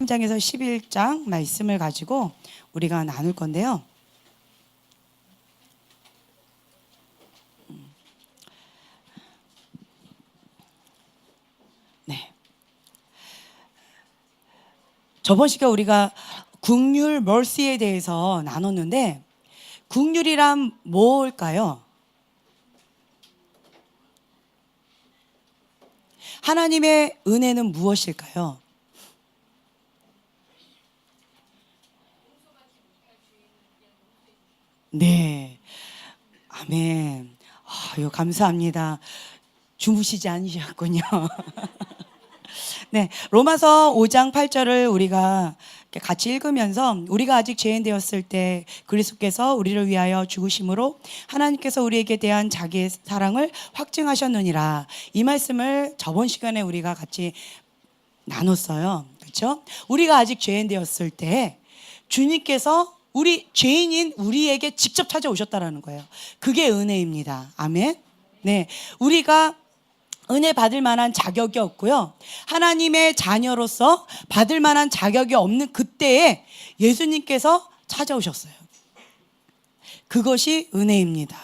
3장에서 11장 말씀을 가지고 우리가 나눌 건데요. 네. 저번 시간에 우리가 긍휼, 멀시에 대해서 나눴는데 긍휼이란 뭘까요? 하나님의 은혜는 무엇일까요? 네. 아멘. 아유, 감사합니다. 주무시지 않으셨군요. 네. 로마서 5장 8절을 우리가 같이 읽으면서 우리가 아직 죄인 되었을 때 그리스도께서 우리를 위하여 죽으심으로 하나님께서 우리에게 대한 자기의 사랑을 확증하셨느니라. 이 말씀을 저번 시간에 우리가 같이 나눴어요. 그렇죠? 우리가 아직 죄인 되었을 때 주님께서 우리 죄인인 우리에게 직접 찾아오셨다라는 거예요. 그게 은혜입니다. 아멘. 네. 우리가 은혜 받을 만한 자격이 없고요. 하나님의 자녀로서 받을 만한 자격이 없는 그때에 예수님께서 찾아오셨어요. 그것이 은혜입니다.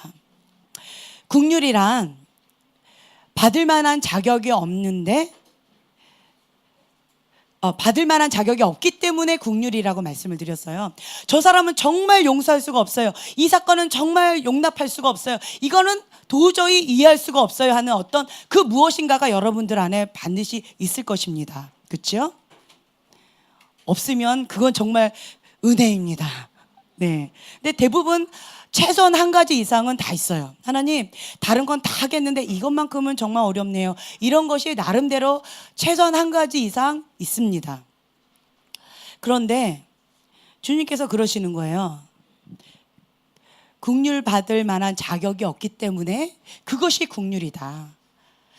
긍휼이란 받을 만한 자격이 없는데 받을 만한 자격이 없기 때문에 긍휼이라고 말씀을 드렸어요. 저 사람은 정말 용서할 수가 없어요. 이 사건은 정말 용납할 수가 없어요. 이거는 도저히 이해할 수가 없어요 하는 어떤 그 무엇인가가 여러분들 안에 반드시 있을 것입니다. 그렇죠? 없으면 그건 정말 은혜입니다. 네. 근데 대부분 최소한 한 가지 이상은 다 있어요. 하나님, 다른 건 다 하겠는데 이것만큼은 정말 어렵네요. 이런 것이 나름대로 최소한 한 가지 이상 있습니다. 그런데 주님께서 그러시는 거예요. 긍휼 받을 만한 자격이 없기 때문에 그것이 긍휼이다.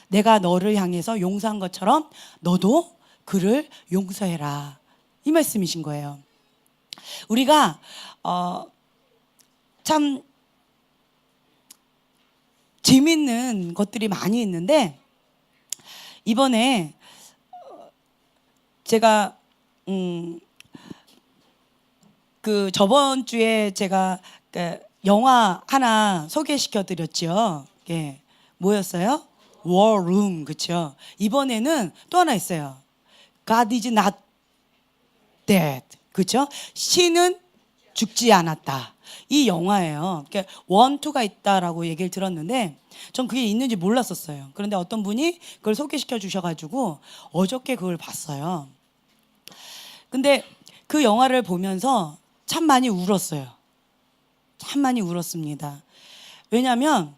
내가 너를 향해서 용서한 것처럼 너도 그를 용서해라. 이 말씀이신 거예요. 우리가 참 재밌는 것들이 많이 있는데 이번에 제가 그 저번 주에 제가 영화 하나 소개시켜 드렸죠. 예. 뭐였어요? War Room. 그렇죠? 이번에는 또 하나 있어요. God is not dead. 그렇죠? 신은 죽지 않았다. 이 영화예요. 그러니까 1, 2가 있다라고 얘기를 들었는데 전 그게 있는지 몰랐었어요. 그런데 어떤 분이 그걸 소개시켜 주셔가지고 어저께 그걸 봤어요. 근데 그 영화를 보면서 참 많이 울었어요. 참 많이 울었습니다. 왜냐하면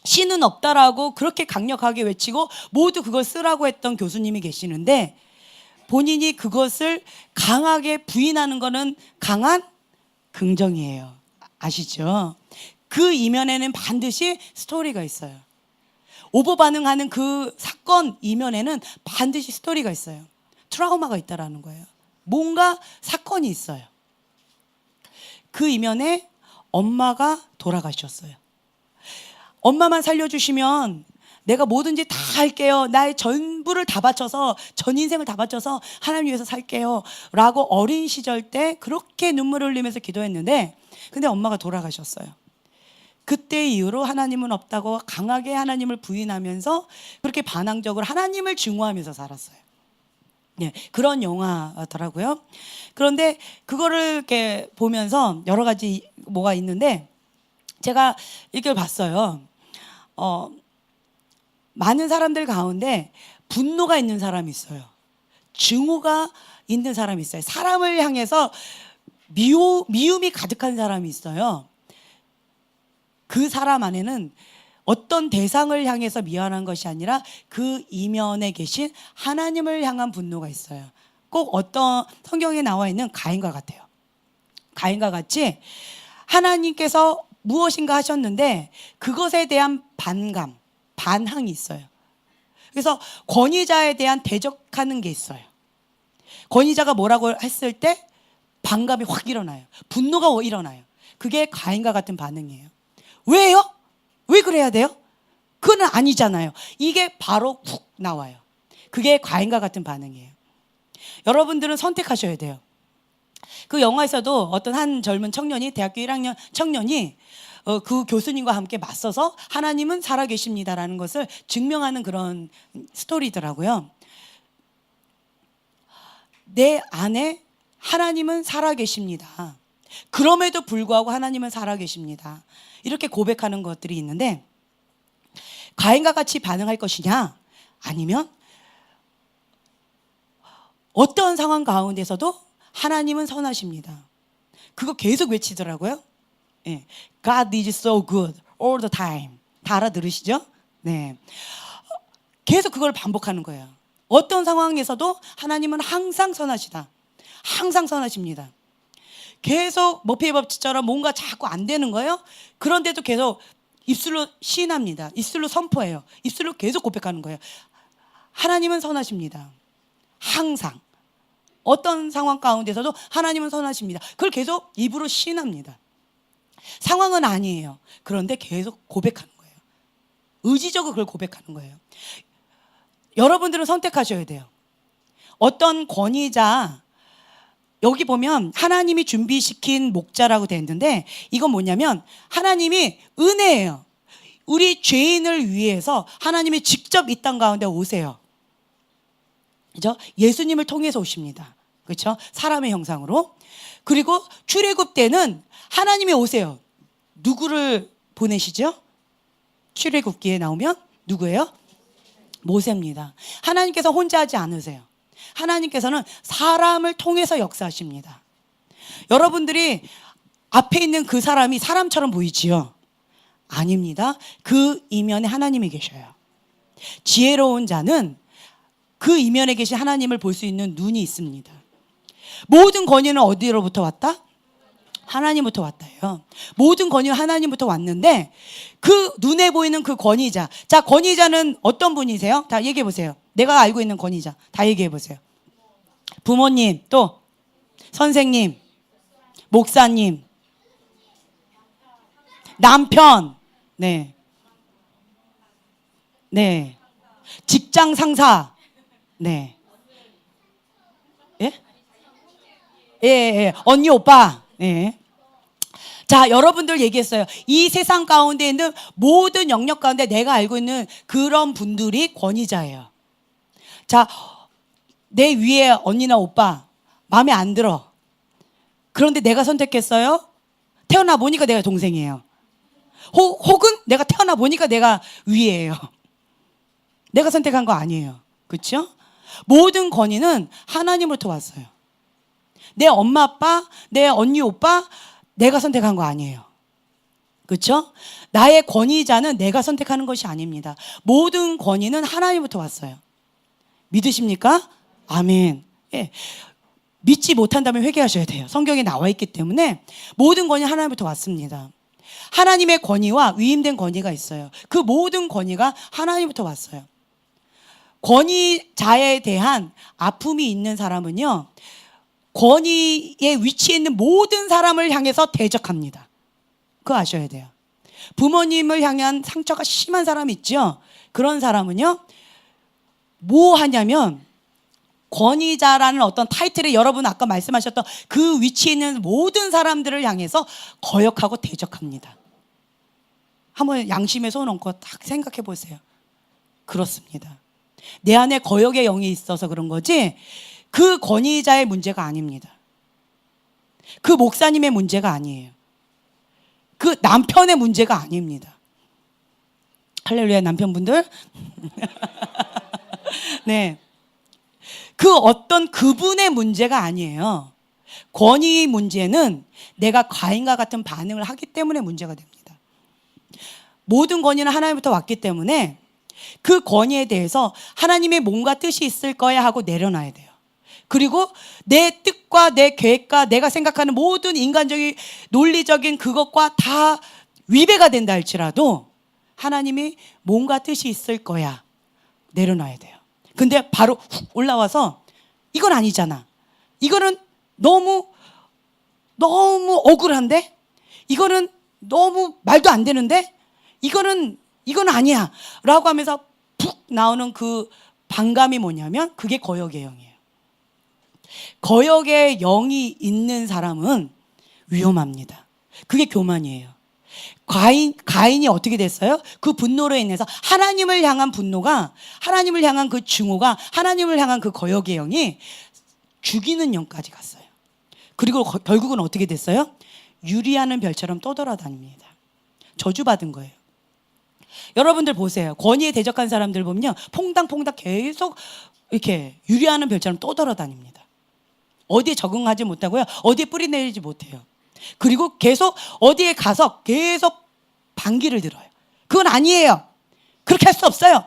신은 없다라고 그렇게 강력하게 외치고 모두 그걸 쓰라고 했던 교수님이 계시는데 본인이 그것을 강하게 부인하는 거는 강한 긍정이에요. 아시죠? 그 이면에는 반드시 스토리가 있어요. 오버 반응하는 그 사건 이면에는 반드시 스토리가 있어요. 트라우마가 있다라는 거예요. 뭔가 사건이 있어요. 그 이면에 엄마가 돌아가셨어요. 엄마만 살려주시면 내가 뭐든지 다 할게요. 나의 전부를 다 바쳐서 전 인생을 다 바쳐서 하나님 위해서 살게요 라고 어린 시절 때 그렇게 눈물을 흘리면서 기도했는데 근데 엄마가 돌아가셨어요. 그때 이후로 하나님은 없다고 강하게 하나님을 부인하면서 그렇게 반항적으로 하나님을 증오하면서 살았어요. 네, 그런 영화더라고요. 그런데 그거를 이렇게 보면서 여러 가지 뭐가 있는데 제가 이걸 봤어요. 많은 사람들 가운데 분노가 있는 사람이 있어요. 증오가 있는 사람이 있어요. 사람을 향해서 미움이 가득한 사람이 있어요. 그 사람 안에는 어떤 대상을 향해서 미안한 것이 아니라 그 이면에 계신 하나님을 향한 분노가 있어요. 꼭 어떤 성경에 나와 있는 가인과 같아요. 가인과 같이 하나님께서 무엇인가 하셨는데 그것에 대한 반감, 반항이 있어요. 그래서 권위자에 대한 대적하는 게 있어요. 권위자가 뭐라고 했을 때 반감이 확 일어나요. 분노가 일어나요. 그게 가인과 같은 반응이에요. 왜요? 왜 그래야 돼요? 그건 아니잖아요. 이게 바로 훅 나와요. 그게 가인과 같은 반응이에요. 여러분들은 선택하셔야 돼요. 그 영화에서도 어떤 한 젊은 청년이, 대학교 1학년 청년이 그 교수님과 함께 맞서서 하나님은 살아계십니다라는 것을 증명하는 그런 스토리더라고요. 내 안에 하나님은 살아계십니다. 그럼에도 불구하고 하나님은 살아계십니다. 이렇게 고백하는 것들이 있는데, 가인과 같이 반응할 것이냐, 아니면 어떤 상황 가운데서도 하나님은 선하십니다. 그거 계속 외치더라고요. 예. God is so good all the time. 다 알아들으시죠? 네. 계속 그걸 반복하는 거예요. 어떤 상황에서도 하나님은 항상 선하시다. 항상 선하십니다. 계속 머피의 법칙처럼 뭔가 자꾸 안 되는 거예요. 그런데도 계속 입술로 시인합니다. 입술로 선포해요. 입술로 계속 고백하는 거예요. 하나님은 선하십니다. 항상. 어떤 상황 가운데서도 하나님은 선하십니다. 그걸 계속 입으로 시인합니다. 상황은 아니에요. 그런데 계속 고백하는 거예요. 의지적으로 그걸 고백하는 거예요. 여러분들은 선택하셔야 돼요. 어떤 권위자, 여기 보면 하나님이 준비시킨 목자라고 되어 있는데, 이건 뭐냐면 하나님이 은혜예요. 우리 죄인을 위해서 하나님이 직접 이 땅 가운데 오세요. 그죠? 예수님을 통해서 오십니다. 그렇죠? 사람의 형상으로. 그리고 출애굽 때는 하나님이 오세요. 누구를 보내시죠? 출애굽기에 나오면 누구예요? 모세입니다. 하나님께서 혼자 하지 않으세요. 하나님께서는 사람을 통해서 역사하십니다. 여러분들이 앞에 있는 그 사람이 사람처럼 보이지요? 아닙니다. 그 이면에 하나님이 계셔요. 지혜로운 자는 그 이면에 계신 하나님을 볼 수 있는 눈이 있습니다. 모든 권위는 어디로부터 왔다? 하나님부터 왔다요. 모든 권위는 하나님부터 왔는데, 그 눈에 보이는 그 권위자. 자, 권위자는 어떤 분이세요? 다 얘기해 보세요. 내가 알고 있는 권위자. 다 얘기해 보세요. 부모님, 또 선생님, 목사님, 남편, 네, 네, 직장 상사, 네, 예, 예, 예. 언니, 오빠, 예. 자, 여러분들 얘기했어요. 이 세상 가운데 있는 모든 영역 가운데 내가 알고 있는 그런 분들이 권위자예요. 자, 내 위에 언니나 오빠 마음에 안 들어. 그런데 내가 선택했어요. 태어나 보니까 내가 동생이에요. 혹은 내가 태어나 보니까 내가 위에요. 내가 선택한 거 아니에요. 그렇죠? 모든 권위는 하나님으로부터 왔어요. 내 엄마 아빠, 내 언니 오빠 내가 선택한 거 아니에요. 그렇죠? 나의 권위자는 내가 선택하는 것이 아닙니다. 모든 권위는 하나님부터 왔어요. 믿으십니까? 아멘. 예. 믿지 못한다면 회개하셔야 돼요. 성경에 나와 있기 때문에 모든 권위 하나님부터 왔습니다. 하나님의 권위와 위임된 권위가 있어요. 그 모든 권위가 하나님부터 왔어요. 권위자에 대한 아픔이 있는 사람은요, 권위에 위치해 있는 모든 사람을 향해서 대적합니다. 그거 아셔야 돼요. 부모님을 향한 상처가 심한 사람이 있죠. 그런 사람은요, 뭐 하냐면 권위자라는 어떤 타이틀에 여러분 아까 말씀하셨던 그 위치에 있는 모든 사람들을 향해서 거역하고 대적합니다. 한번 양심에 손 얹고 딱 생각해 보세요. 그렇습니다. 내 안에 거역의 영이 있어서 그런 거지, 그 권위자의 문제가 아닙니다. 그 목사님의 문제가 아니에요. 그 남편의 문제가 아닙니다. 할렐루야, 남편분들. 네. 그 어떤 그분의 문제가 아니에요. 권위 문제는 내가 가인과 같은 반응을 하기 때문에 문제가 됩니다. 모든 권위는 하나님부터 왔기 때문에 그 권위에 대해서 하나님의 뭔가 뜻이 있을 거야 하고 내려놔야 돼요. 그리고 내 뜻과 내 계획과 내가 생각하는 모든 인간적인 논리적인 그것과 다 위배가 된다 할지라도 하나님이 뭔가 뜻이 있을 거야 내려놔야 돼요. 근데 바로 훅 올라와서 이건 아니잖아, 이거는 너무 억울한데, 이거는 너무 말도 안 되는데, 이건 아니야 라고 하면서 푹 나오는 그 반감이 뭐냐면 그게 거역의 영이에요. 거역의 영이 있는 사람은 위험합니다. 그게 교만이에요. 가인이 어떻게 됐어요? 그 분노로 인해서 하나님을 향한 분노가, 하나님을 향한 그 증오가, 하나님을 향한 그 거역의 영이 죽이는 영까지 갔어요. 그리고 결국은 어떻게 됐어요? 유리하는 별처럼 떠돌아다닙니다. 저주받은 거예요. 여러분들 보세요. 권위에 대적한 사람들 보면요, 퐁당퐁당 계속 이렇게 유리하는 별처럼 떠돌아다닙니다. 어디에 적응하지 못하고요, 어디에 뿌리 내리지 못해요. 그리고 계속 어디에 가서 계속 반기를 들어요. 그건 아니에요. 그렇게 할 수 없어요.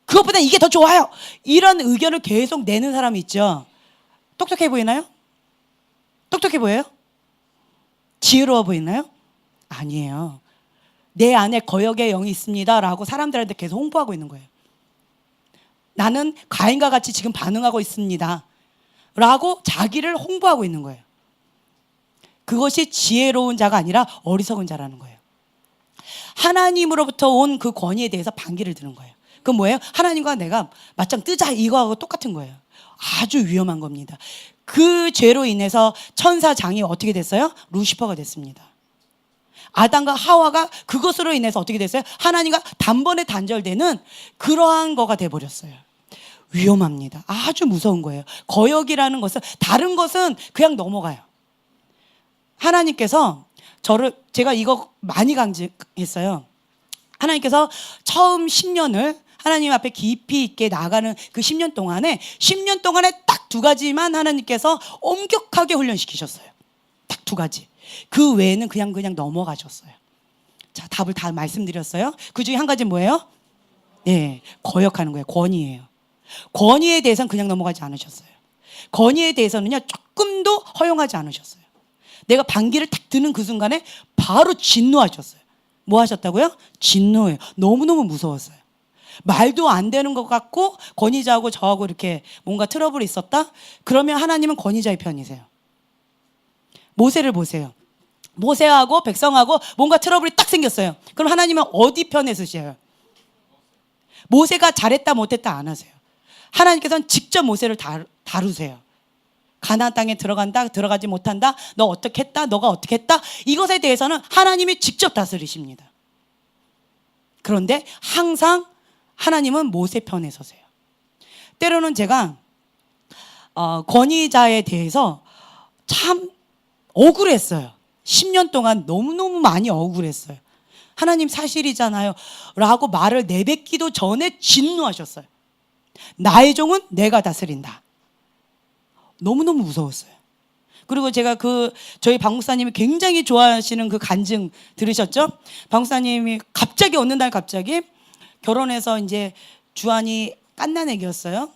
그것보다 이게 더 좋아요. 이런 의견을 계속 내는 사람이 있죠. 똑똑해 보이나요? 똑똑해 보여요? 지혜로워 보이나요? 아니에요. 내 안에 거역의 영이 있습니다 라고 사람들한테 계속 홍보하고 있는 거예요. 나는 가인과 같이 지금 반응하고 있습니다 라고 자기를 홍보하고 있는 거예요. 그것이 지혜로운 자가 아니라 어리석은 자라는 거예요. 하나님으로부터 온 그 권위에 대해서 반기를 드는 거예요. 그건 뭐예요? 하나님과 내가 맞짱 뜨자 이거하고 똑같은 거예요. 아주 위험한 겁니다. 그 죄로 인해서 천사장이 어떻게 됐어요? 루시퍼가 됐습니다. 아담과 하와가 그것으로 인해서 어떻게 됐어요? 하나님과 단번에 단절되는 그러한 거가 돼버렸어요. 위험합니다. 아주 무서운 거예요. 거역이라는 것은, 다른 것은 그냥 넘어가요. 하나님께서 제가 이거 많이 강조했어요. 하나님께서 처음 10년을 하나님 앞에 깊이 있게 나가는 그 10년 동안에 10년 동안에 딱 두 가지만 하나님께서 엄격하게 훈련시키셨어요. 딱 두 가지. 그 외에는 그냥 넘어가셨어요. 자, 답을 다 말씀드렸어요. 그 중에 한 가지는 뭐예요? 네, 거역하는 거예요. 권위예요. 권위에 대해서는 그냥 넘어가지 않으셨어요. 권위에 대해서는요, 조금도 허용하지 않으셨어요. 내가 반기를 딱 드는 그 순간에 바로 진노하셨어요. 뭐 하셨다고요? 진노해요. 너무너무 무서웠어요. 말도 안 되는 것 같고 권위자하고 저하고 이렇게 뭔가 트러블이 있었다? 그러면 하나님은 권위자의 편이세요. 모세를 보세요. 모세하고 백성하고 뭔가 트러블이 딱 생겼어요. 그럼 하나님은 어디 편에 서셔요? 모세가 잘했다 못했다 안 하세요. 하나님께서는 직접 모세를 다루세요. 가나안 땅에 들어간다, 들어가지 못한다, 너 어떻게 했다, 너가 어떻게 했다, 이것에 대해서는 하나님이 직접 다스리십니다. 그런데 항상 하나님은 모세 편에 서세요. 때로는 제가 권위자에 대해서 참 억울했어요. 10년 동안 너무너무 많이 억울했어요. 하나님 사실이잖아요 라고 말을 내뱉기도 전에 진노하셨어요. 나의 종은 내가 다스린다. 너무너무 무서웠어요. 그리고 제가 저희 박목사님이 굉장히 좋아하시는 그 간증 들으셨죠? 박목사님이 갑자기 어느 날 갑자기 결혼해서 이제 주한이 갓난애기였어요.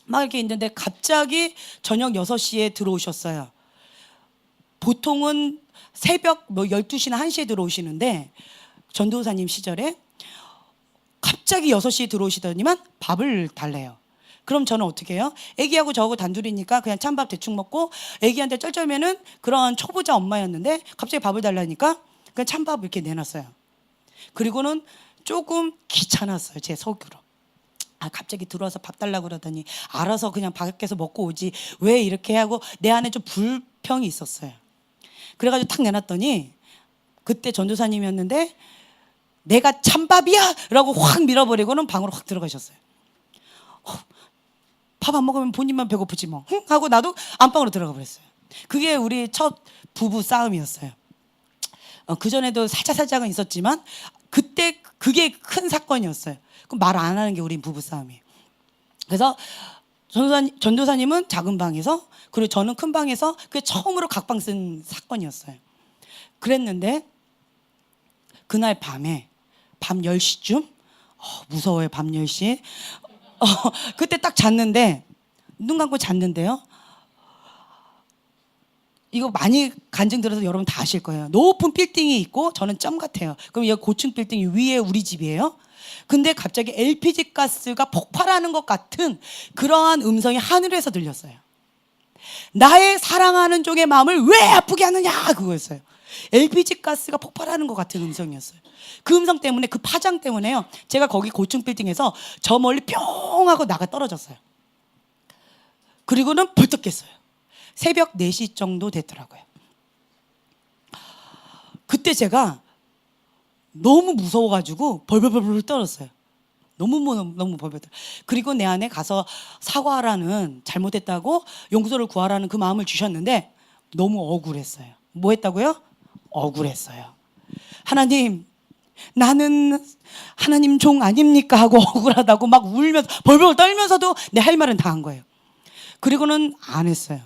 막 이렇게 있는데 갑자기 저녁 6시에 들어오셨어요. 보통은 새벽 12시나 1시에 들어오시는데 전도사님 시절에 갑자기 6시에 들어오시더니만 밥을 달래요. 그럼 저는 어떻게 해요? 애기하고 저하고 단둘이니까 그냥 찬밥 대충 먹고, 애기한테 쩔쩔매는 그런 초보자 엄마였는데 갑자기 밥을 달라니까 그냥 찬밥 이렇게 내놨어요. 그리고는 조금 귀찮았어요. 제 속으로. 갑자기 들어와서 밥 달라고 그러더니 알아서 그냥 밖에서 먹고 오지 왜 이렇게 하고 내 안에 좀 불평이 있었어요. 그래가지고 탁 내놨더니 그때 전도사님이었는데 내가 찬밥이야! 라고 확 밀어버리고는 방으로 확 들어가셨어요. 밥 안 먹으면 본인만 배고프지 뭐 하고 나도 안방으로 들어가 버렸어요. 그게 우리 첫 부부 싸움이었어요. 그전에도 살짝은 있었지만 그때 그게 큰 사건이었어요. 그럼 말 안 하는 게 우리 부부 싸움이에요. 그래서 전도사님은 작은 방에서, 그리고 저는 큰 방에서, 그게 처음으로 각방 쓴 사건이었어요. 그랬는데 그날 밤에 밤 10시쯤 무서워요. 밤 10시 그때 딱 잤는데, 눈 감고 잤는데요, 이거 많이 간증 들어서 여러분 다 아실 거예요. 높은 빌딩이 있고 저는 점 같아요. 그럼 여기 고층 빌딩 위에 우리 집이에요. 근데 갑자기 LPG 가스가 폭발하는 것 같은 그러한 음성이 하늘에서 들렸어요. 나의 사랑하는 종의 마음을 왜 아프게 하느냐, 그거였어요. LPG 가스가 폭발하는 것 같은 음성이었어요. 그 음성 때문에, 그 파장 때문에요, 제가 거기 고층 빌딩에서 저 멀리 뿅 하고 나가 떨어졌어요. 그리고는 벌떡 깼어요. 새벽 4시 정도 됐더라고요. 그때 제가 너무 무서워가지고 벌벌벌벌 떨었어요. 너무 벌벌 떨. 그리고 내 안에 가서 사과하라는, 잘못했다고 용서를 구하라는 그 마음을 주셨는데 너무 억울했어요. 뭐 했다고요? 억울했어요. 하나님, 나는 하나님 종 아닙니까? 하고 억울하다고 막 울면서 벌벌 떨면서도 내 할 말은 다 한 거예요. 그리고는 안 했어요.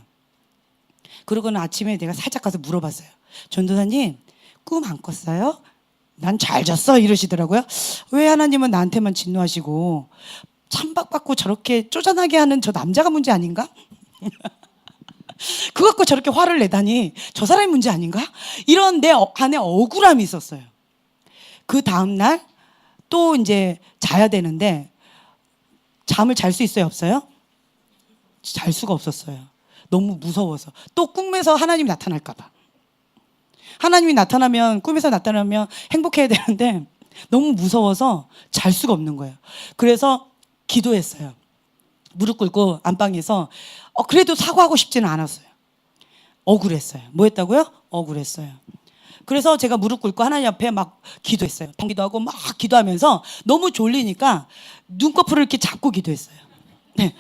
그리고는 아침에 내가 살짝 가서 물어봤어요. 전도사님, 꿈 안 꿨어요? 난 잘 잤어 이러시더라고요. 왜 하나님은 나한테만 진노하시고 찬박받고 저렇게 쪼잔하게 하는 저 남자가 문제 아닌가? 그거 갖고 저렇게 화를 내다니 저 사람이 문제 아닌가? 이런 내 안에 억울함이 있었어요. 그 다음날 또 이제 자야 되는데 잠을 잘 수 있어요, 없어요? 잘 수가 없었어요. 너무 무서워서. 또 꿈에서 하나님이 나타날까 봐. 하나님이 나타나면, 꿈에서 나타나면 행복해야 되는데 너무 무서워서 잘 수가 없는 거예요. 그래서 기도했어요. 무릎 꿇고 안방에서 그래도 사과하고 싶지는 않았어요. 억울했어요. 뭐 했다고요? 억울했어요. 그래서 제가 무릎 꿇고 하나님 앞에 막 기도했어요. 기도하고 막 기도하면서 너무 졸리니까 눈꺼풀을 이렇게 잡고 기도했어요. 네.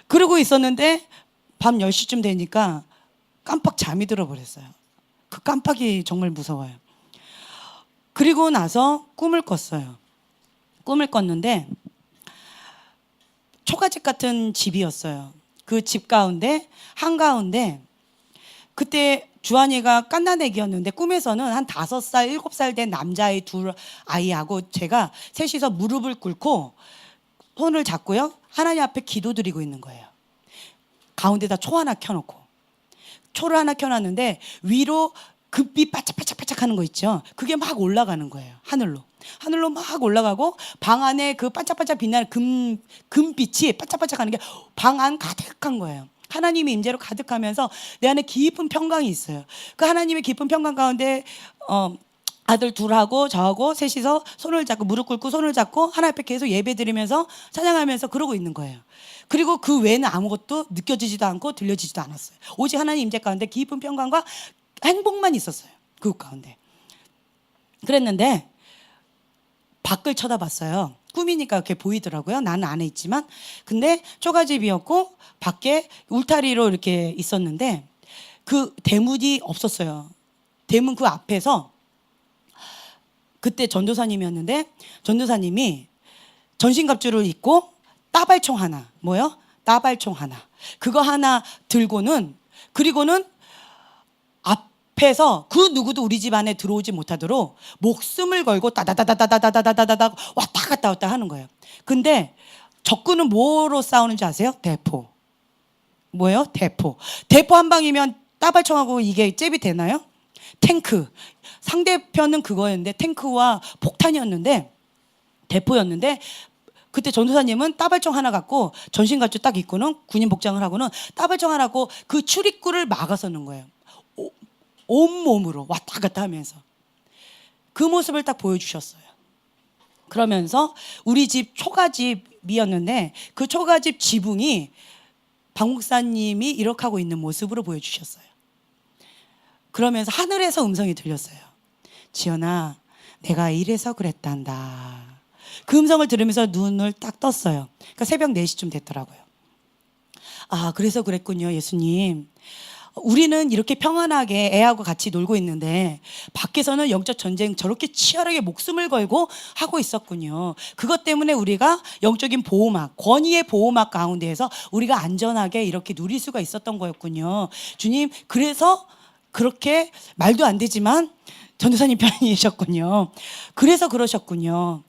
그러고 있었는데 밤 10시쯤 되니까 깜빡 잠이 들어버렸어요. 그 깜빡이 정말 무서워요. 그리고 나서 꿈을 꿨어요. 꿈을 꿨는데 초가집 같은 집이었어요. 그 집 가운데 한가운데 그때 주한이가 갓난애기였는데 꿈에서는 한 5살, 7살 된 남자아이 2아이하고 제가 셋이서 무릎을 꿇고 손을 잡고요. 하나님 앞에 기도드리고 있는 거예요. 가운데다 초 하나 켜놓고. 초를 하나 켜놨는데 위로 금빛 반짝반짝반짝 하는 거 있죠. 그게 막 올라가는 거예요. 하늘로 막 올라가고 방 안에 그 반짝반짝 빛나는 금빛이 반짝반짝하는 게 방 안 가득한 거예요. 하나님의 임재로 가득하면서 내 안에 깊은 평강이 있어요. 그 하나님의 깊은 평강 가운데 아들 2하고 저하고 셋이서 손을 잡고 무릎 꿇고 손을 잡고 하나님 앞에 계속 예배드리면서 찬양하면서 그러고 있는 거예요. 그리고 그 외에는 아무것도 느껴지지도 않고 들려지지도 않았어요. 오직 하나님 임재 가운데 깊은 평강과 행복만 있었어요. 그 가운데. 그랬는데 밖을 쳐다봤어요. 꿈이니까 그렇게 보이더라고요. 나는 안에 있지만. 근데 초가집이었고 밖에 울타리로 이렇게 있었는데 그 대문이 없었어요. 대문 그 앞에서 그때 전도사님이었는데 전도사님이 전신갑주를 입고 따발총 하나, 뭐요? 따발총 하나. 그거 하나 들고는 그리고는 앞에서 그 누구도 우리 집 안에 들어오지 못하도록 목숨을 걸고 따다다다다다다다다다 왔다 갔다 하는 거예요. 근데 적군은 뭐로 싸우는지 아세요? 대포. 뭐예요? 대포. 대포 한 방이면 따발총하고 이게 잽이 되나요? 탱크. 상대편은 그거였는데 탱크와 폭탄이었는데 대포였는데 그때 전도사님은 따발총 하나 갖고 전신갑주 딱 입고는 군인 복장을 하고는 따발총 하나 갖고 그 출입구를 막아서는 거예요. 온몸으로 왔다 갔다 하면서 그 모습을 딱 보여주셨어요. 그러면서 우리 집 초가집이었는데 그 초가집 지붕이 박 목사님이 이렇게 하고 있는 모습으로 보여주셨어요. 그러면서 하늘에서 음성이 들렸어요. 지연아, 내가 이래서 그랬단다. 그 음성을 들으면서 눈을 딱 떴어요. 그러니까 새벽 4시쯤 됐더라고요. 아, 그래서 그랬군요, 예수님. 우리는 이렇게 평안하게 애하고 같이 놀고 있는데 밖에서는 영적 전쟁 저렇게 치열하게 목숨을 걸고 하고 있었군요. 그것 때문에 우리가 영적인 보호막, 권위의 보호막 가운데에서 우리가 안전하게 이렇게 누릴 수가 있었던 거였군요. 주님, 그래서 그렇게 말도 안 되지만 전도사님 편이셨군요. 그래서 그러셨군요.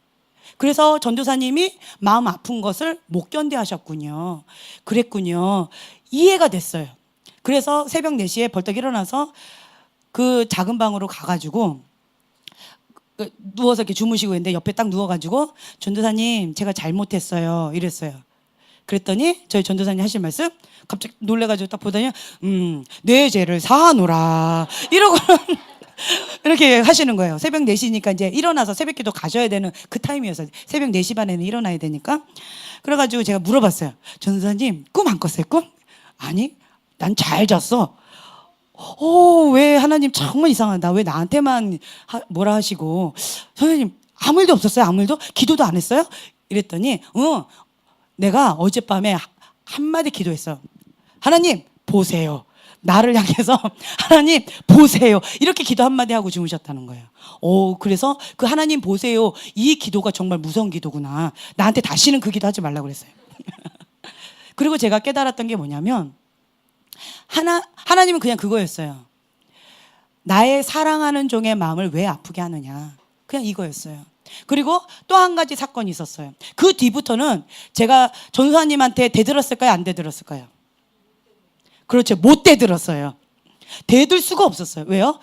그래서 전도사님이 마음 아픈 것을 못 견뎌하셨군요. 그랬군요. 이해가 됐어요. 그래서 새벽 4시에 벌떡 일어나서 그 작은 방으로 가가지고 누워서 이렇게 주무시고 있는데 옆에 딱 누워가지고 전도사님 제가 잘못했어요 이랬어요. 그랬더니 저희 전도사님 하실 말씀 갑자기 놀래가지고 딱 보더니 내 죄를 사하노라 이러고 이렇게 하시는 거예요. 새벽 4시니까 이제 일어나서 새벽기도 가셔야 되는 그 타임이어서 새벽 4시 반에는 일어나야 되니까. 그래가지고 제가 물어봤어요. 전도사님 꿈 안 꿨어요? 꿈? 아니, 난 잘 잤어. 왜 하나님 정말 이상하다. 왜 나한테만 뭐라 하시고, 선생님 아무 일도 없었어요? 아무 일도? 기도도 안 했어요? 이랬더니 내가 어젯밤에 한마디 기도했어. 하나님 보세요. 나를 향해서 하나님 보세요. 이렇게 기도 한마디 하고 주무셨다는 거예요. 그래서 그 하나님 보세요. 이 기도가 정말 무서운 기도구나. 나한테 다시는 그 기도 하지 말라고 그랬어요. 그리고 제가 깨달았던 게 뭐냐면 하나님은 그냥 그거였어요. 나의 사랑하는 종의 마음을 왜 아프게 하느냐. 그냥 이거였어요. 그리고 또 한 가지 사건이 있었어요. 그 뒤부터는 제가 전도사님한테 대들었을까요? 안 대들었을까요? 그렇죠. 못 대들었어요. 대들 수가 없었어요. 왜요?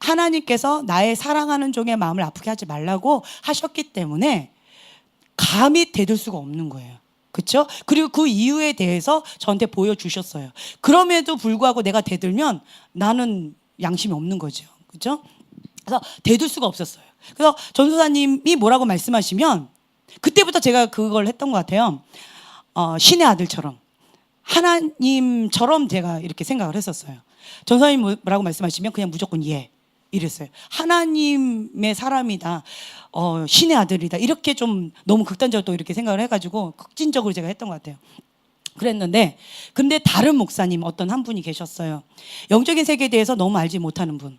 하나님께서 나의 사랑하는 종의 마음을 아프게 하지 말라고 하셨기 때문에 감히 대들 수가 없는 거예요. 그렇죠? 그리고 그 이유에 대해서 저한테 보여주셨어요. 그럼에도 불구하고 내가 대들면 나는 양심이 없는 거죠. 그렇죠? 그래서 대들 수가 없었어요. 그래서 전도사님이 뭐라고 말씀하시면 그때부터 제가 그걸 했던 것 같아요. 신의 아들처럼 하나님처럼 제가 이렇게 생각을 했었어요. 전도사님 뭐라고 말씀하시면 그냥 무조건 예 이랬어요. 하나님의 사람이다, 신의 아들이다, 이렇게 좀 너무 극단적으로 또 이렇게 생각을 해가지고 극진적으로 제가 했던 것 같아요. 그랬는데 근데 다른 목사님 어떤 한 분이 계셨어요. 영적인 세계에 대해서 너무 알지 못하는 분.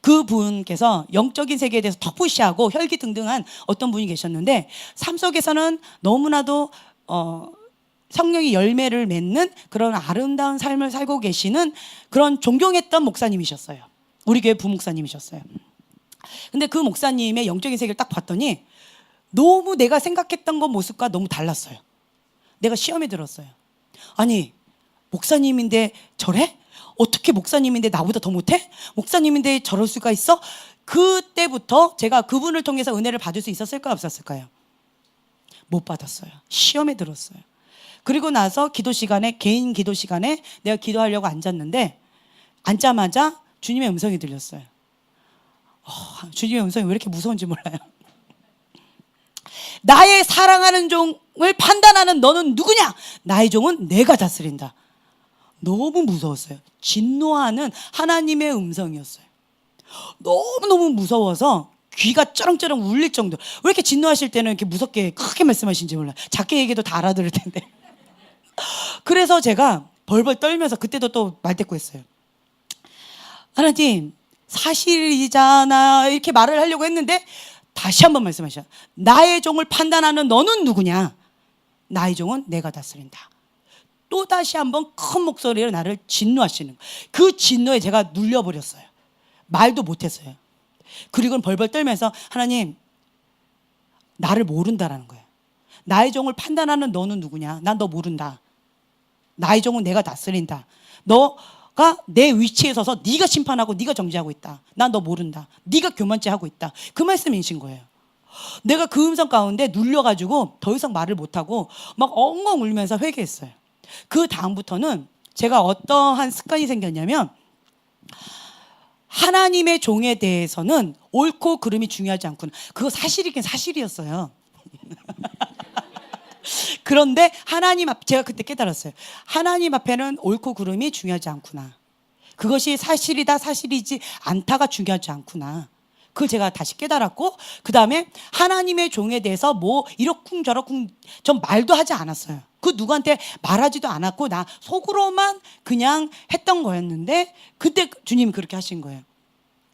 그 분께서 영적인 세계에 대해서 덕푸시하고 혈기등등한 어떤 분이 계셨는데 삶 속에서는 너무나도 성령이 열매를 맺는 그런 아름다운 삶을 살고 계시는 그런 존경했던 목사님이셨어요. 우리 교회 부목사님이셨어요. 근데 그 목사님의 영적인 세계를 딱 봤더니 너무 내가 생각했던 것 모습과 너무 달랐어요. 내가 시험에 들었어요. 아니, 목사님인데 저래? 어떻게 목사님인데 나보다 더 못해? 목사님인데 저럴 수가 있어? 그때부터 제가 그분을 통해서 은혜를 받을 수 있었을까요? 없었을까요? 못 받았어요. 시험에 들었어요. 그리고 나서 기도 시간에, 개인 기도 시간에 내가 기도하려고 앉았는데 앉자마자 주님의 음성이 들렸어요. 주님의 음성이 왜 이렇게 무서운지 몰라요. 나의 사랑하는 종을 판단하는 너는 누구냐? 나의 종은 내가 다스린다. 너무 무서웠어요. 진노하는 하나님의 음성이었어요. 너무너무 무서워서 귀가 쩌렁쩌렁 울릴 정도. 왜 이렇게 진노하실 때는 이렇게 무섭게 크게 말씀하시는지 몰라요. 작게 얘기해도 다 알아들을 텐데. 그래서 제가 벌벌 떨면서 그때도 또 말대꾸했어요. 하나님 사실이잖아 이렇게 말을 하려고 했는데 다시 한번 말씀하셔. 나의 종을 판단하는 너는 누구냐? 나의 종은 내가 다스린다. 또 다시 한번 큰 목소리로 나를 진노하시는, 그 진노에 제가 눌려버렸어요. 말도 못했어요. 그리고는 벌벌 떨면서 하나님 나를 모른다라는 거예요. 나의 종을 판단하는 너는 누구냐? 난 너 모른다. 나의 종은 내가 다스린다. 너가 내 위치에 서서 네가 심판하고 네가 정죄하고 있다. 난 너 모른다. 네가 교만죄 하고 있다. 그 말씀이신 거예요. 내가 그 음성 가운데 눌려가지고 더 이상 말을 못하고 막 엉엉 울면서 회개했어요. 그 다음부터는 제가 어떠한 습관이 생겼냐면 하나님의 종에 대해서는 옳고 그름이 중요하지 않구나. 그거 사실이긴 사실이었어요. 그런데 하나님 앞, 제가 그때 깨달았어요. 하나님 앞에는 옳고 그름이 중요하지 않구나. 그것이 사실이다 사실이지 않다가 중요하지 않구나. 그걸 제가 다시 깨달았고, 그 다음에 하나님의 종에 대해서 뭐 이러쿵 저러쿵 전 말도 하지 않았어요. 그 누구한테 말하지도 않았고 나 속으로만 그냥 했던 거였는데 그때 주님이 그렇게 하신 거예요.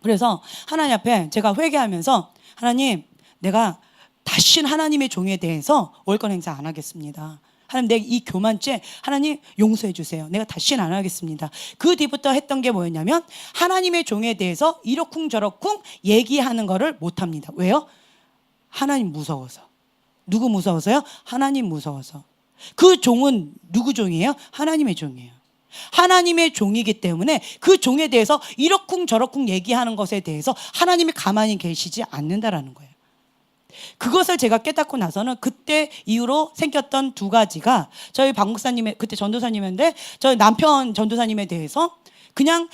그래서 하나님 앞에 제가 회개하면서 하나님 내가 다시는 하나님의 종에 대해서 월권 행사 안 하겠습니다. 하나님 내 이 교만죄 하나님 용서해 주세요. 내가 다시는 안 하겠습니다. 그 뒤부터 했던 게 뭐였냐면 하나님의 종에 대해서 이러쿵 저러쿵 얘기하는 거를 못합니다. 왜요? 하나님 무서워서. 누구 무서워서요? 하나님 무서워서. 그 종은 누구 종이에요? 하나님의 종이에요. 하나님의 종이기 때문에 그 종에 대해서 이러쿵 저러쿵 얘기하는 것에 대해서 하나님이 가만히 계시지 않는다라는 거예요. 그것을 제가 깨닫고 나서는 그때 이후로 생겼던 두 가지가 저희 박 목사님의 그때 전도사님인데 저희 남편 전도사님에 대해서 그냥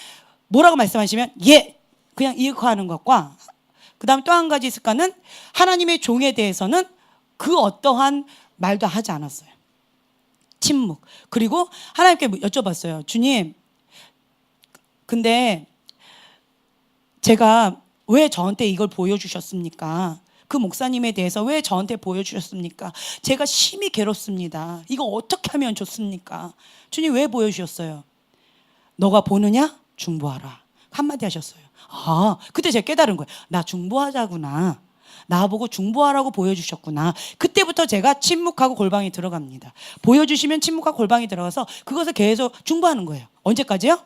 뭐라고 말씀하시면 예 그냥 이렇게 하는 것과 그 다음 또 한 가지 습관은 하나님의 종에 대해서는 그 어떠한 말도 하지 않았어요. 침묵. 그리고 하나님께 여쭤봤어요. 주님, 근데 제가 왜 저한테 이걸 보여주셨습니까? 그 목사님에 대해서 왜 저한테 보여주셨습니까? 제가 심히 괴롭습니다. 이거 어떻게 하면 좋습니까? 주님 왜 보여주셨어요? 너가 보느냐? 중보하라. 한마디 하셨어요. 아, 그때 제가 깨달은 거예요. 나 중보하자구나. 나보고 중보하라고 보여주셨구나. 그때부터 제가 침묵하고 골방에 들어갑니다. 보여주시면 침묵하고 골방에 들어가서 그것을 계속 중보하는 거예요. 언제까지요?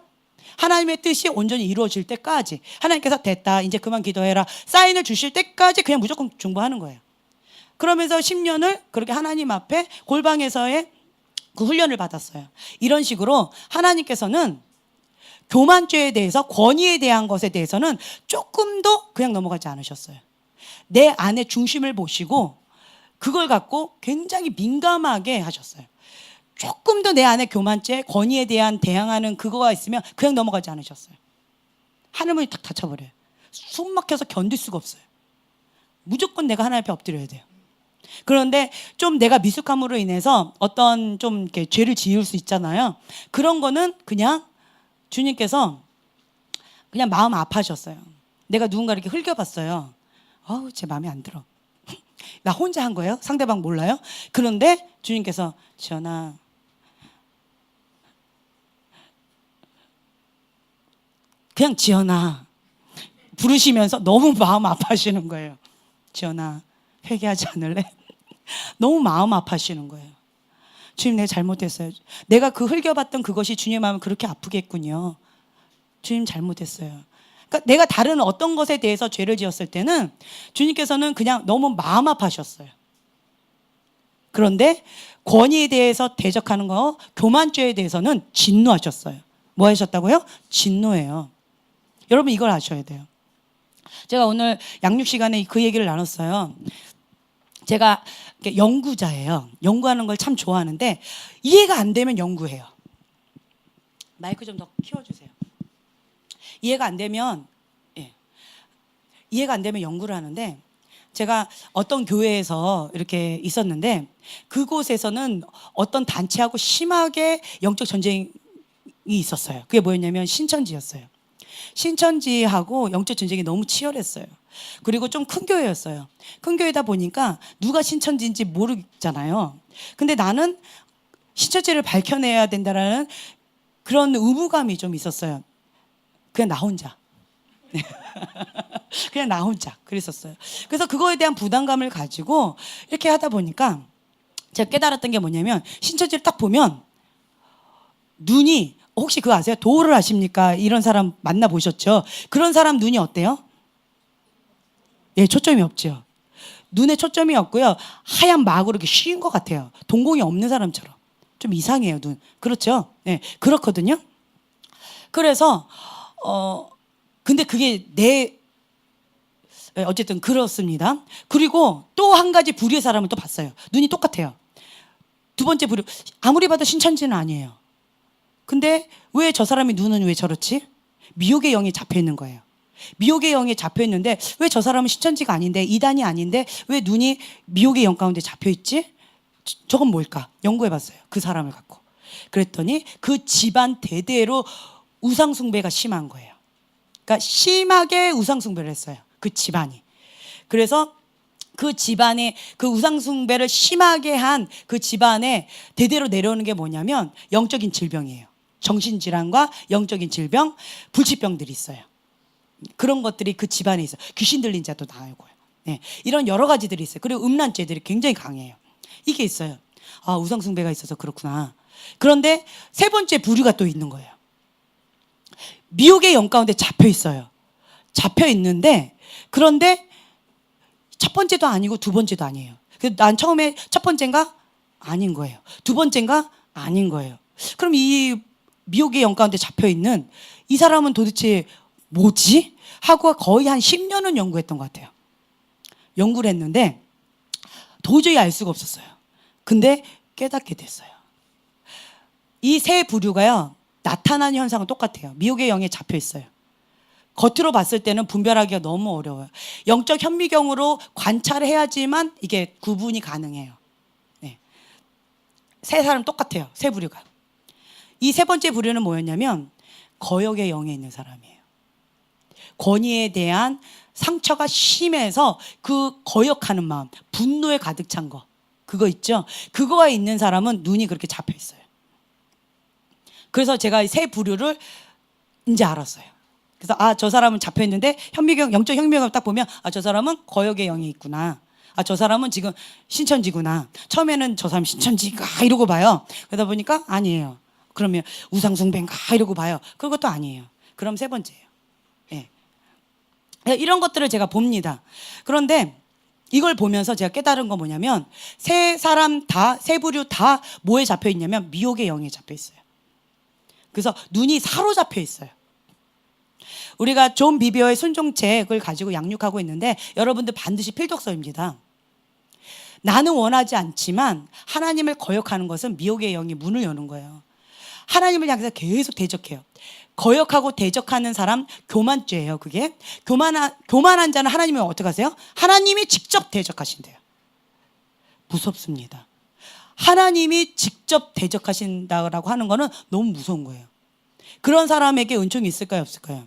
하나님의 뜻이 온전히 이루어질 때까지. 하나님께서 됐다, 이제 그만 기도해라, 사인을 주실 때까지 그냥 무조건 중보하는 거예요. 그러면서 10년을 그렇게 하나님 앞에 골방에서의 그 훈련을 받았어요. 이런 식으로 하나님께서는 교만죄에 대해서, 권위에 대한 것에 대해서는 조금도 그냥 넘어가지 않으셨어요. 내 안의 중심을 보시고 그걸 갖고 굉장히 민감하게 하셨어요. 조금 더 내 안에 교만죄, 권위에 대한 대항하는 그거가 있으면 그냥 넘어가지 않으셨어요. 하늘문이 탁 닫혀버려요. 숨 막혀서 견딜 수가 없어요. 무조건 내가 하나님 앞에 엎드려야 돼요. 그런데 좀 내가 미숙함으로 인해서 어떤 좀 이렇게 죄를 지을 수 있잖아요. 그런 거는 그냥 주님께서 그냥 마음 아파하셨어요. 내가 누군가 이렇게 흘겨봤어요. 어우, 제 마음에 안 들어. 나 혼자 한 거예요? 상대방 몰라요? 그런데 주님께서 지연아, 그냥 지연아 부르시면서 너무 마음 아파하시는 거예요. 지연아, 회개하지 않을래? 너무 마음 아파하시는 거예요. 주님, 내가 잘못했어요. 내가 그 흘겨봤던 그것이 주님 마음을 그렇게 아프게 했군요. 주님, 잘못했어요. 그러니까 내가 다른 어떤 것에 대해서 죄를 지었을 때는 주님께서는 그냥 너무 마음 아파하셨어요. 그런데 권위에 대해서 대적하는 거, 교만죄에 대해서는 진노하셨어요. 뭐 하셨다고요? 진노해요. 여러분 이걸 아셔야 돼요. 제가 오늘 양육 시간에 그 얘기를 나눴어요. 제가 연구자예요. 연구하는 걸 참 좋아하는데 이해가 안 되면 연구해요. 마이크 좀 더 키워주세요. 이해가 안 되면 이해가 안 되면 연구를 하는데, 제가 어떤 교회에서 이렇게 있었는데 그곳에서는 어떤 단체하고 심하게 영적 전쟁이 있었어요. 그게 뭐였냐면 신천지였어요. 신천지하고 영적 전쟁이 너무 치열했어요. 그리고 좀 큰 교회였어요. 큰 교회다 보니까 누가 신천지인지 모르잖아요. 근데 나는 신천지를 밝혀내야 된다라는 그런 의무감이 좀 있었어요. 그냥 나 혼자. 그냥 나 혼자 그랬었어요. 그래서 그거에 대한 부담감을 가지고 이렇게 하다 보니까 제가 깨달았던 게 뭐냐면, 신천지를 딱 보면 눈이, 혹시 그거 아세요? 도를 아십니까? 이런 사람 만나보셨죠? 그런 사람 눈이 어때요? 예, 초점이 없죠. 눈에 초점이 없고요. 하얀 막으로 이렇게 쉰 것 같아요. 동공이 없는 사람처럼. 좀 이상해요, 눈. 그렇죠? 네, 그렇거든요. 그래서 근데 그게 어쨌든 그렇습니다. 그리고 또 한 가지 부류의 사람을 또 봤어요. 눈이 똑같아요. 두 번째 부류, 아무리 봐도 신천지는 아니에요. 근데 왜 저 사람이 눈은 왜 저렇지? 미혹의 영이 잡혀 있는 거예요. 미혹의 영이 잡혀 있는데 왜 저 사람은 신천지가 아닌데, 이단이 아닌데 왜 눈이 미혹의 영 가운데 잡혀 있지? 저건 뭘까? 연구해 봤어요. 그 사람을 갖고. 그랬더니 그 집안 대대로 우상숭배가 심한 거예요. 그러니까 심하게 우상숭배를 했어요. 그 집안이. 그래서 그 집안에 그 우상숭배를 심하게 한 그 집안에 대대로 내려오는 게 뭐냐면 영적인 질병이에요. 정신질환과 영적인 질병, 불치병들이 있어요. 그런 것들이 그 집안에 있어요. 귀신 들린 자도 나오고요. 네, 이런 여러 가지들이 있어요. 그리고 음란죄들이 굉장히 강해요. 이게 있어요. 아, 우상숭배가 있어서 그렇구나. 그런데 세 번째 부류가 또 있는 거예요. 미혹의 영 가운데 잡혀 있어요. 잡혀 있는데, 그런데 첫 번째도 아니고 두 번째도 아니에요. 그래서 난 처음에 첫 번째인가? 아닌 거예요. 두 번째인가? 아닌 거예요. 그럼 이 미혹의 영 가운데 잡혀 있는 이 사람은 도대체 뭐지? 하고 거의 한 10년은 연구했던 것 같아요. 연구를 했는데 도저히 알 수가 없었어요. 근데 깨닫게 됐어요. 이 세 부류가요, 나타나는 현상은 똑같아요. 미혹의 영에 잡혀 있어요. 겉으로 봤을 때는 분별하기가 너무 어려워요. 영적 현미경으로 관찰을 해야지만 이게 구분이 가능해요. 네. 세 사람 똑같아요. 세 부류가. 이 세 번째 부류는 뭐였냐면 거역의 영에 있는 사람이에요. 권위에 대한 상처가 심해서 그 거역하는 마음, 분노에 가득 찬 거, 그거 있죠? 그거가 있는 사람은 눈이 그렇게 잡혀 있어요. 그래서 제가 이 세 부류를 이제 알았어요. 그래서 저 사람은 잡혀 있는데 현미경, 영적 혁명을 딱 보면 저 사람은 거역의 영이 있구나. 저 사람은 지금 신천지구나. 처음에는 저 사람 신천지가 이러고 봐요. 그러다 보니까 아니에요. 그러면 우상숭배인가 이러고 봐요. 그것도 아니에요. 그럼 세 번째예요. 예. 이런 것들을 제가 봅니다. 그런데 이걸 보면서 제가 깨달은 건 뭐냐면 세 사람 다, 세 부류 다 뭐에 잡혀 있냐면 미혹의 영에 잡혀 있어요. 그래서 눈이 사로잡혀 있어요. 우리가 존 비비어의 순종책을 가지고 양육하고 있는데 여러분들 반드시 필독서입니다. 나는 원하지 않지만 하나님을 거역하는 것은 미혹의 영이 문을 여는 거예요. 하나님을 향해서 계속 대적해요. 거역하고 대적하는 사람 교만죄예요. 그게 교만한 자는 하나님이 어떻게 하세요? 하나님이 직접 대적하신대요. 무섭습니다. 하나님이 직접 대적하신다고 하는 거는 너무 무서운 거예요. 그런 사람에게 은총이 있을까요? 없을까요?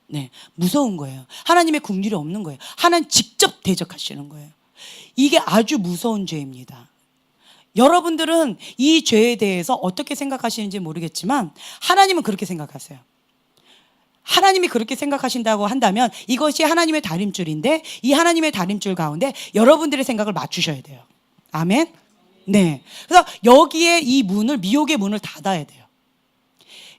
네, 무서운 거예요. 하나님의 긍휼이 없는 거예요. 하나님 직접 대적하시는 거예요. 이게 아주 무서운 죄입니다. 여러분들은 이 죄에 대해서 어떻게 생각하시는지 모르겠지만 하나님은 그렇게 생각하세요. 하나님이 그렇게 생각하신다고 한다면 이것이 하나님의 다림줄인데 이 하나님의 다림줄 가운데 여러분들의 생각을 맞추셔야 돼요. 아멘? 네. 그래서 여기에 이 문을, 미혹의 문을 닫아야 돼요.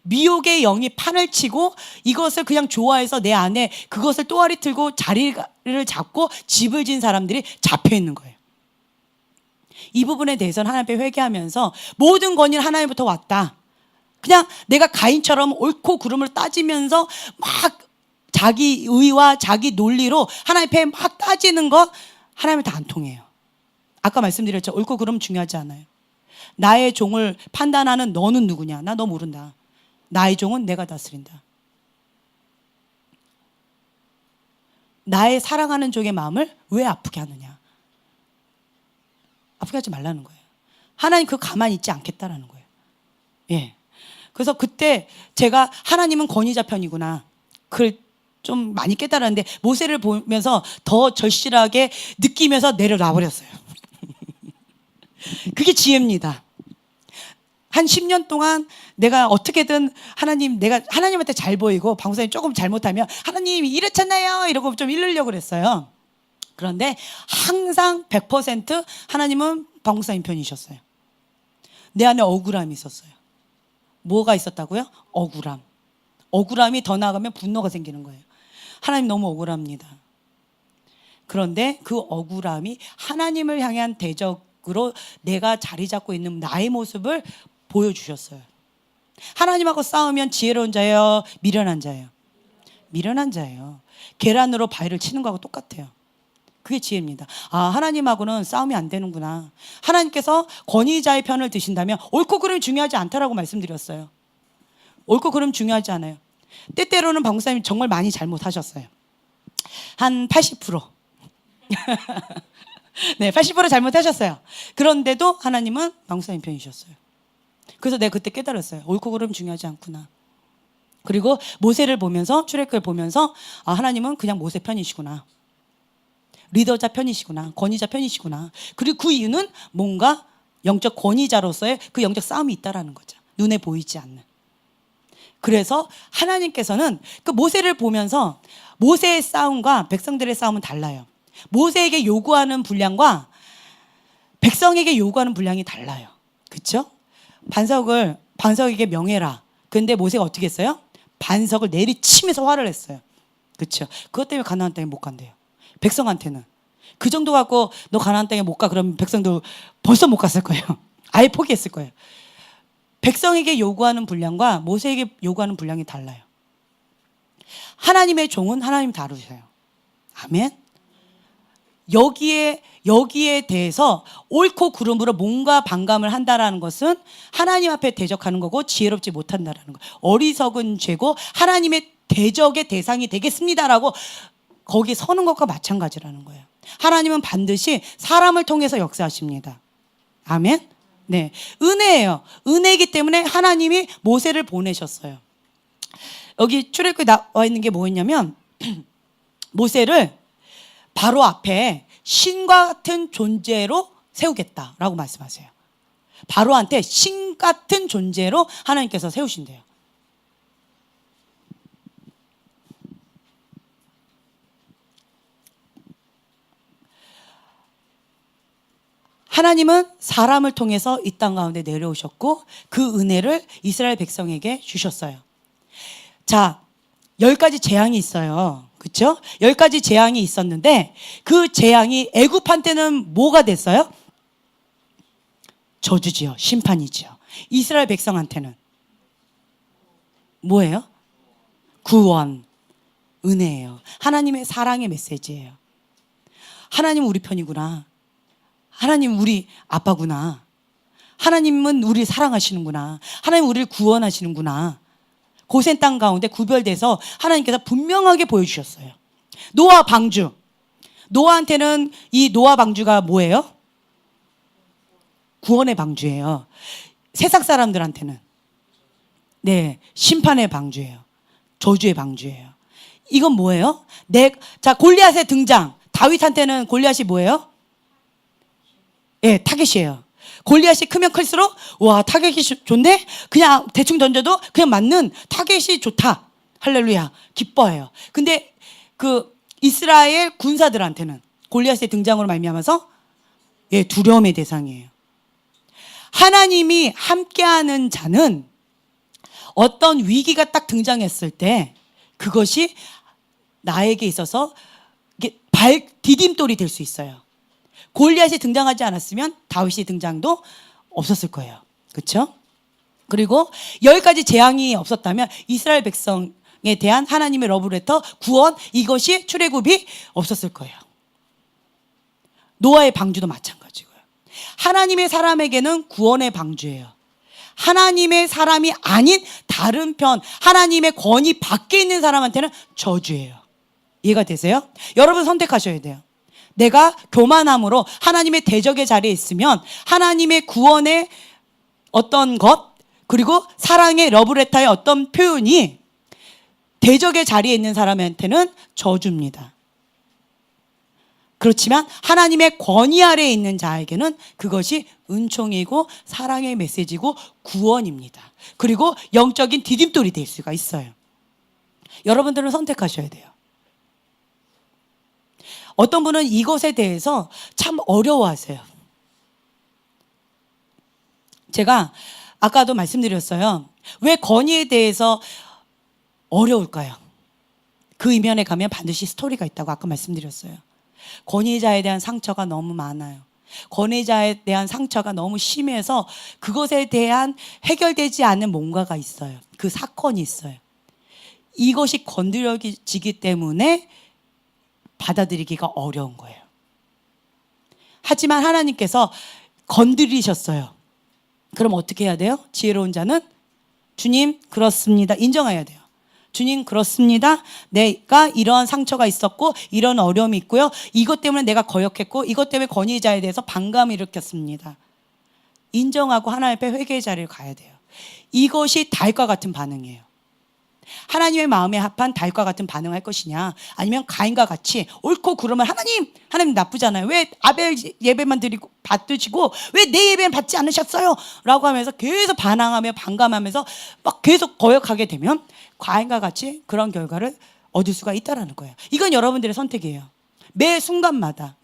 미혹의 영이 판을 치고 이것을 그냥 좋아해서 내 안에 그것을 또아리 틀고 자리를 잡고 집을 진 사람들이 잡혀 있는 거예요. 이 부분에 대해서는 하나님 앞에 회개하면서 모든 권위는 하나님부터 왔다. 그냥 내가 가인처럼 옳고 그름을 따지면서 막 자기 의와 자기 논리로 하나님 앞에 막 따지는 거 하나님한테 안 통해요. 아까 말씀드렸죠. 옳고 그름 중요하지 않아요. 나의 종을 판단하는 너는 누구냐? 나 너 모른다. 나의 종은 내가 다스린다. 나의 사랑하는 종의 마음을 왜 아프게 하느냐? 아프게 하지 말라는 거예요. 하나님 그거 가만히 있지 않겠다라는 거예요. 예. 그래서 그때 제가 하나님은 권위자 편이구나. 그걸 좀 많이 깨달았는데 모세를 보면서 더 절실하게 느끼면서 내려놔 버렸어요. 그게 지혜입니다. 한 10년 동안 내가 어떻게든 내가 하나님한테 잘 보이고 방송이 조금 잘못하면 하나님 이렇잖아요 이러고 좀 이르려고 그랬어요. 그런데 항상 100% 하나님은 방목사님 편이셨어요. 내 안에 억울함이 있었어요. 뭐가 있었다고요? 억울함. 억울함이 더 나아가면 분노가 생기는 거예요. 하나님 너무 억울합니다. 그런데 그 억울함이 하나님을 향한 대적으로 내가 자리 잡고 있는 나의 모습을 보여주셨어요. 하나님하고 싸우면 지혜로운 자예요? 미련한 자예요? 미련한 자예요. 계란으로 바위를 치는 거하고 똑같아요. 그게 지혜입니다. 하나님하고는 싸움이 안 되는구나. 하나님께서 권위자의 편을 드신다면 옳고 그름이 중요하지 않다라고 말씀드렸어요. 옳고 그름 중요하지 않아요. 때때로는 방목사님 정말 많이 잘못하셨어요. 한 80%. 네, 80% 잘못하셨어요. 그런데도 하나님은 방목사님 편이셨어요. 그래서 내가 그때 깨달았어요. 옳고 그름 중요하지 않구나. 그리고 모세를 보면서, 출애굽을 보면서 하나님은 그냥 모세 편이시구나. 리더자 편이시구나. 권위자 편이시구나. 그리고 그 이유는 뭔가 영적 권위자로서의 그 영적 싸움이 있다라는 거죠. 눈에 보이지 않는. 그래서 하나님께서는 그 모세를 보면서 모세의 싸움과 백성들의 싸움은 달라요. 모세에게 요구하는 분량과 백성에게 요구하는 분량이 달라요. 그렇죠? 반석에게 명해라. 근데 모세가 어떻게 했어요? 반석을 내리치면서 화를 했어요. 그렇죠? 그것 때문에 가나안 땅에 못 간대요. 백성한테는 그 정도 갖고 너 가나안 땅에 못 가 그러면 백성도 벌써 못 갔을 거예요. 아예 포기했을 거예요. 백성에게 요구하는 분량과 모세에게 요구하는 분량이 달라요. 하나님의 종은 하나님 다루세요. 아멘. 여기에 대해서 옳고 그름으로 뭔가 반감을 한다라는 것은 하나님 앞에 대적하는 거고 지혜롭지 못한다라는 거. 어리석은 죄고 하나님의 대적의 대상이 되겠습니다라고 거기 서는 것과 마찬가지라는 거예요. 하나님은 반드시 사람을 통해서 역사하십니다. 아멘. 네, 은혜예요. 은혜이기 때문에 하나님이 모세를 보내셨어요. 여기 출애굽에 나와 있는 게 뭐였냐면 모세를 바로 앞에 신과 같은 존재로 세우겠다라고 말씀하세요. 바로한테 신 같은 존재로 하나님께서 세우신대요. 하나님은 사람을 통해서 이 땅 가운데 내려오셨고 그 은혜를 이스라엘 백성에게 주셨어요. 자, 10가지 재앙이 있어요. 그렇죠? 10가지 재앙이 있었는데 그 재앙이 애굽한테는 뭐가 됐어요? 저주지요. 심판이지요. 이스라엘 백성한테는 뭐예요? 구원, 은혜예요. 하나님의 사랑의 메시지예요. 하나님은 우리 편이구나. 하나님 우리 아빠구나. 하나님은 우리를 사랑하시는구나. 하나님 우리를 구원하시는구나. 고센 땅 가운데 구별돼서 하나님께서 분명하게 보여주셨어요. 노아 방주. 노아한테는 이 노아 방주가 뭐예요? 구원의 방주예요. 세상 사람들한테는 네, 심판의 방주예요. 저주의 방주예요. 이건 뭐예요? 자, 골리앗의 등장. 다윗한테는 골리앗이 뭐예요? 예, 타겟이에요. 골리앗이 크면 클수록 와, 타겟이 좋네? 그냥 대충 던져도 그냥 맞는 타겟이 좋다. 할렐루야. 기뻐해요. 근데 그 이스라엘 군사들한테는 골리앗의 등장으로 말미암아서 예, 두려움의 대상이에요. 하나님이 함께하는 자는 어떤 위기가 딱 등장했을 때 그것이 나에게 있어서 디딤돌이 될 수 있어요. 골리앗이 등장하지 않았으면 다윗이 등장도 없었을 거예요. 그렇죠? 그리고 10가지 재앙이 없었다면 이스라엘 백성에 대한 하나님의 러브레터, 구원, 이것이 출애굽이 없었을 거예요. 노아의 방주도 마찬가지고요. 하나님의 사람에게는 구원의 방주예요. 하나님의 사람이 아닌 다른 편, 하나님의 권위 밖에 있는 사람한테는 저주예요. 이해가 되세요? 여러분 선택하셔야 돼요. 내가 교만함으로 하나님의 대적의 자리에 있으면 하나님의 구원의 어떤 것, 그리고 사랑의 러브레터의 어떤 표현이 대적의 자리에 있는 사람한테는 저주입니다. 그렇지만 하나님의 권위 아래에 있는 자에게는 그것이 은총이고 사랑의 메시지고 구원입니다. 그리고 영적인 디딤돌이 될 수가 있어요. 여러분들은 선택하셔야 돼요. 어떤 분은 이것에 대해서 참 어려워하세요. 제가 아까도 말씀드렸어요. 왜 권위에 대해서 어려울까요? 그 이면에 가면 반드시 스토리가 있다고 아까 말씀드렸어요. 권위자에 대한 상처가 너무 많아요. 권위자에 대한 상처가 너무 심해서 그것에 대한 해결되지 않은 뭔가가 있어요. 그 사건이 있어요. 이것이 건드려지기 때문에 받아들이기가 어려운 거예요. 하지만 하나님께서 건드리셨어요. 그럼 어떻게 해야 돼요? 지혜로운 자는 주님 그렇습니다. 인정해야 돼요. 주님 그렇습니다. 내가 이러한 상처가 있었고 이런 어려움이 있고요. 이것 때문에 내가 거역했고 이것 때문에 권위자에 대해서 반감을 일으켰습니다. 인정하고 하나님 앞에 회개의 자리를 가야 돼요. 이것이 다윗과 같은 반응이에요. 하나님의 마음에 합한 다윗과 같은 반응을 할 것이냐, 아니면 가인과 같이 옳고 그러면 하나님 나쁘잖아요. 왜 아벨 예배만 드리고 받으시고 왜 내 예배는 받지 않으셨어요? 라고 하면서 계속 반항하며 반감하면서 막 계속 거역하게 되면 가인과 같이 그런 결과를 얻을 수가 있다라는 거예요. 이건 여러분들의 선택이에요. 매 순간마다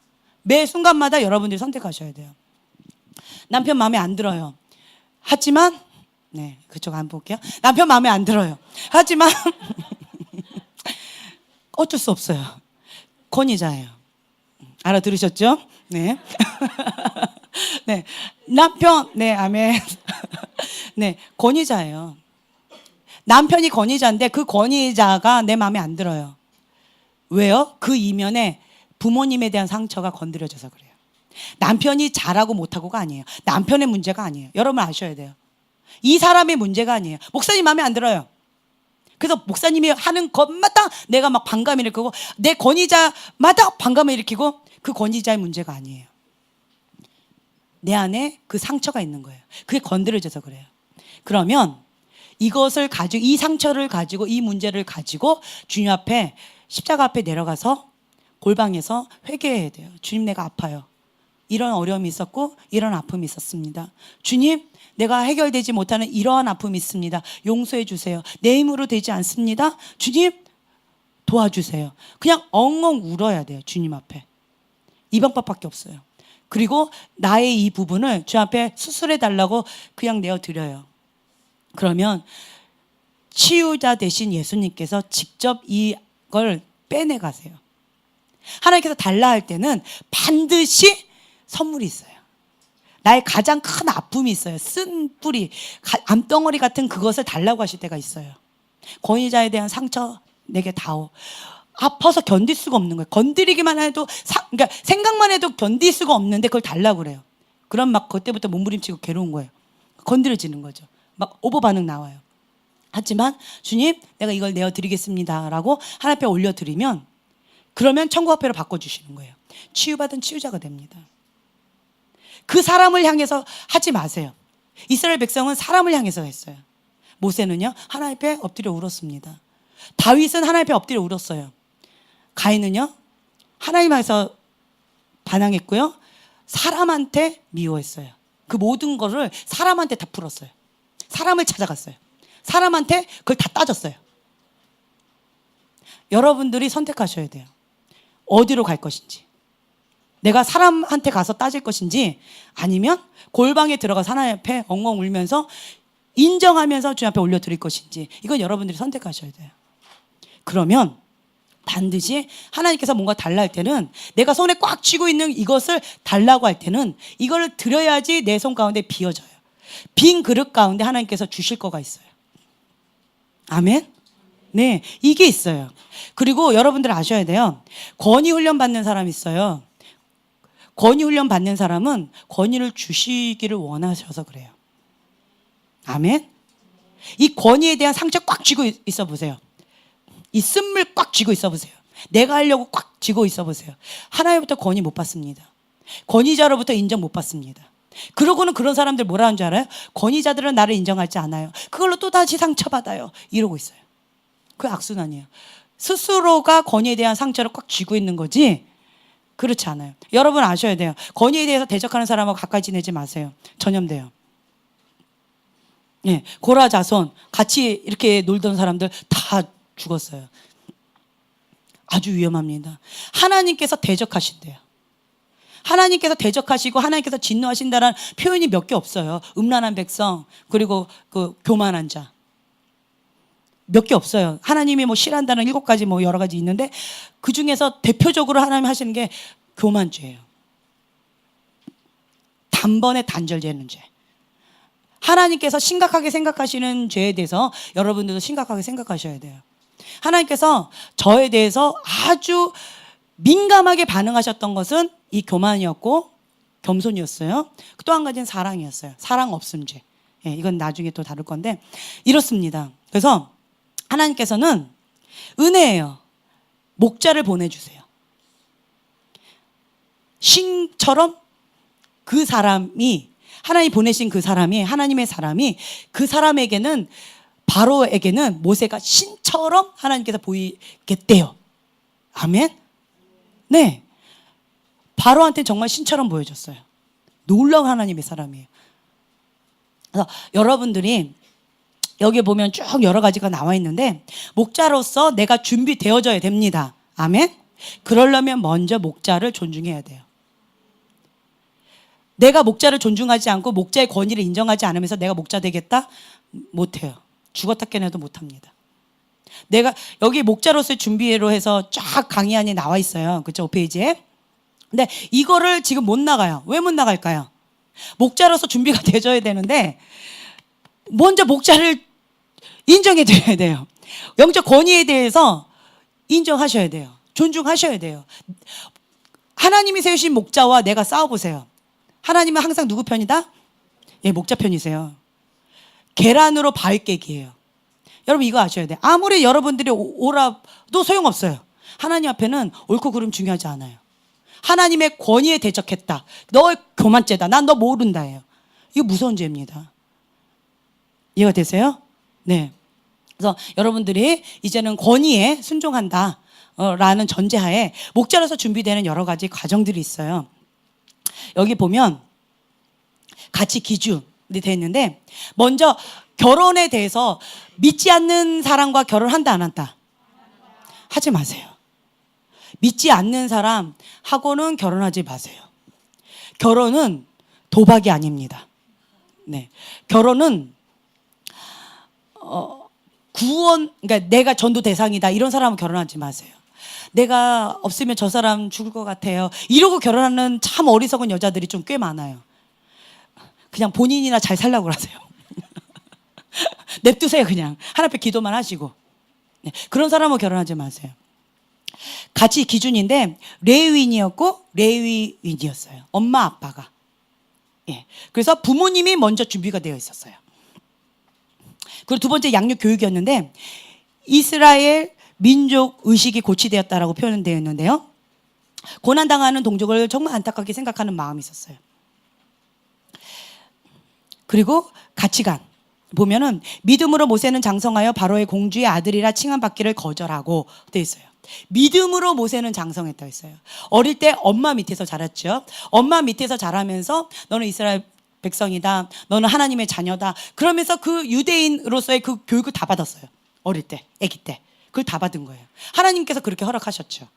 여러분들이 선택하셔야 돼요. 남편 마음에 안 들어요. 하지만 네, 그쪽 안 볼게요. 남편 마음에 안 들어요. 하지만 어쩔 수 없어요. 권위자예요. 알아들으셨죠? 네. 네. 남편, 네, 아멘. 네, 권위자예요. 남편이 권위자인데 그 권위자가 내 마음에 안 들어요. 왜요? 그 이면에 부모님에 대한 상처가 건드려져서 그래요. 남편이 잘하고 못하고가 아니에요. 남편의 문제가 아니에요. 여러분 아셔야 돼요. 이 사람의 문제가 아니에요. 목사님 마음에 안 들어요. 그래서 목사님이 하는 것마다 내가 막 반감을 일으키고 내 권위자마다 반감을 일으키고 그 권위자의 문제가 아니에요. 내 안에 그 상처가 있는 거예요. 그게 건드려져서 그래요. 그러면 이것을 가지고, 이 상처를 가지고, 이 문제를 가지고 주님 앞에, 십자가 앞에 내려가서 골방에서 회개해야 돼요. 주님, 내가 아파요. 이런 어려움이 있었고 이런 아픔이 있었습니다. 주님, 내가 해결되지 못하는 이러한 아픔이 있습니다. 용서해 주세요. 내 힘으로 되지 않습니다. 주님, 도와주세요. 그냥 엉엉 울어야 돼요. 주님 앞에. 이 방법밖에 없어요. 그리고 나의 이 부분을 주님 앞에 수술해 달라고 그냥 내어드려요. 그러면 치유자 되신 예수님께서 직접 이걸 빼내가세요. 하나님께서 달라 할 때는 반드시 선물이 있어요. 나의 가장 큰 아픔이 있어요. 쓴 뿌리, 암덩어리 같은 그것을 달라고 하실 때가 있어요. 권위자에 대한 상처 내게 다오. 아파서 견딜 수가 없는 거예요. 건드리기만 해도, 그러니까 생각만 해도 견딜 수가 없는데 그걸 달라고 그래요. 그럼 막 그때부터 몸부림치고 괴로운 거예요. 건드려지는 거죠. 막 오버 반응 나와요. 하지만 주님, 내가 이걸 내어드리겠습니다 라고 하나님 앞에 올려드리면, 그러면 천국 화폐로 바꿔주시는 거예요. 치유받은 치유자가 됩니다. 그 사람을 향해서 하지 마세요. 이스라엘 백성은 사람을 향해서 했어요. 모세는요, 하나님 앞에 엎드려 울었습니다. 다윗은 하나님 앞에 엎드려 울었어요. 가인은요, 하나님 앞에서 반항했고요, 사람한테 미워했어요. 그 모든 거를 사람한테 다 풀었어요. 사람을 찾아갔어요. 사람한테 그걸 다 따졌어요. 여러분들이 선택하셔야 돼요. 어디로 갈 것인지. 내가 사람한테 가서 따질 것인지, 아니면 골방에 들어가서 하나님 앞에 엉엉 울면서 인정하면서 주님 앞에 올려드릴 것인지, 이건 여러분들이 선택하셔야 돼요. 그러면 반드시 하나님께서 뭔가 달라 할 때는, 내가 손에 꽉 쥐고 있는 이것을 달라고 할 때는 이걸 드려야지 내 손 가운데 비어져요. 빈 그릇 가운데 하나님께서 주실 거가 있어요. 아멘? 네, 이게 있어요. 그리고 여러분들 아셔야 돼요. 권위 훈련 받는 사람이 있어요. 권위 훈련 받는 사람은 권위를 주시기를 원하셔서 그래요. 아멘? 이 권위에 대한 상처 꽉 쥐고 있어 보세요. 이 쓴물 꽉 쥐고 있어 보세요. 내가 하려고 꽉 쥐고 있어 보세요. 하나님부터 권위 못 받습니다. 권위자로부터 인정 못 받습니다. 그러고는 그런 사람들 뭐라 하는 줄 알아요? 권위자들은 나를 인정하지 않아요. 그걸로 또다시 상처받아요. 이러고 있어요. 그 악순환이에요. 스스로가 권위에 대한 상처를 꽉 쥐고 있는 거지, 그렇지 않아요. 여러분 아셔야 돼요. 권위에 대해서 대적하는 사람하고 가까이 지내지 마세요. 전염돼요. 예, 고라 자손 같이 이렇게 놀던 사람들 다 죽었어요. 아주 위험합니다. 하나님께서 대적하신대요. 하나님께서 대적하시고 하나님께서 진노하신다는 표현이 몇 개 없어요. 음란한 백성, 그리고 그 교만한 자, 몇 개 없어요. 하나님이 뭐 싫어한다는 7가지 뭐 여러 가지 있는데, 그 중에서 대표적으로 하나님 하시는 게 교만죄예요. 단번에 단절되는 죄. 하나님께서 심각하게 생각하시는 죄에 대해서 여러분들도 심각하게 생각하셔야 돼요. 하나님께서 저에 대해서 아주 민감하게 반응하셨던 것은 이 교만이었고 겸손이었어요. 또 한 가지는 사랑이었어요. 사랑 없음 죄. 예, 이건 나중에 또 다룰 건데, 이렇습니다. 그래서 하나님께서는 은혜예요. 목자를 보내주세요. 신처럼 그 사람이, 하나님 보내신 그 사람이, 하나님의 사람이, 그 사람에게는, 바로에게는 모세가 신처럼 하나님께서 보이겠대요. 아멘? 네. 바로한테 정말 신처럼 보여줬어요. 놀라운 하나님의 사람이에요. 그래서 여러분들이 여기 보면 쭉 여러 가지가 나와 있는데, 목자로서 내가 준비되어져야 됩니다. 아멘? 그러려면 먼저 목자를 존중해야 돼요. 내가 목자를 존중하지 않고 목자의 권위를 인정하지 않으면서 내가 목자 되겠다? 못해요. 죽었다 깨어나도 못합니다. 내가 여기 목자로서의 준비로 해서 쫙 강의안이 나와 있어요. 그렇죠? 5페이지에. 근데 이거를 지금 못 나가요. 왜 못 나갈까요? 목자로서 준비가 되어져야 되는데, 먼저 목자를 인정해 드려야 돼요. 영적 권위에 대해서 인정하셔야 돼요. 존중하셔야 돼요. 하나님이 세우신 목자와 내가 싸워보세요. 하나님은 항상 누구 편이다? 예, 목자 편이세요. 계란으로 바위 깨기예요. 여러분 이거 아셔야 돼요. 아무리 여러분들이 오라도 소용없어요. 하나님 앞에는 옳고 그름 중요하지 않아요. 하나님의 권위에 대적했다. 너 교만죄다. 난 너 모른다예요. 이거 무서운 죄입니다. 이해가 되세요? 네. 그래서 여러분들이 이제는 권위에 순종한다 라는 전제하에 목자로서 준비되는 여러 가지 과정들이 있어요. 여기 보면 가치 기준이 되어 있는데, 먼저 결혼에 대해서 믿지 않는 사람과 결혼한다 안 한다? 하지 마세요. 믿지 않는 사람하고는 결혼하지 마세요. 결혼은 도박이 아닙니다. 네. 결혼은 구원, 그러니까 내가 전도 대상이다 이런 사람은 결혼하지 마세요. 내가 없으면 저 사람 죽을 것 같아요. 이러고 결혼하는 참 어리석은 여자들이 좀 꽤 많아요. 그냥 본인이나 잘 살라고 하세요. 냅두세요. 그냥 하나님 앞에 기도만 하시고. 네. 그런 사람은 결혼하지 마세요. 가치 기준인데 레위인이었고 레위인이었어요. 엄마 아빠가. 예. 그래서 부모님이 먼저 준비가 되어 있었어요. 그리고 두 번째 양육 교육이었는데, 이스라엘 민족 의식이 고취되었다라고 표현되어 있는데요. 고난당하는 동족을 정말 안타깝게 생각하는 마음이 있었어요. 그리고 가치관 보면은 믿음으로 모세는 장성하여 바로의 공주의 아들이라 칭함받기를 거절하고 되어 있어요. 믿음으로 모세는 장성했다고 했어요. 어릴 때 엄마 밑에서 자랐죠. 엄마 밑에서 자라면서 너는 이스라엘 백성이다. 너는 하나님의 자녀다. 그러면서 그 유대인으로서의 그 교육을 다 받았어요. 어릴 때, 아기 때. 그걸 다 받은 거예요. 하나님께서 그렇게 허락하셨죠.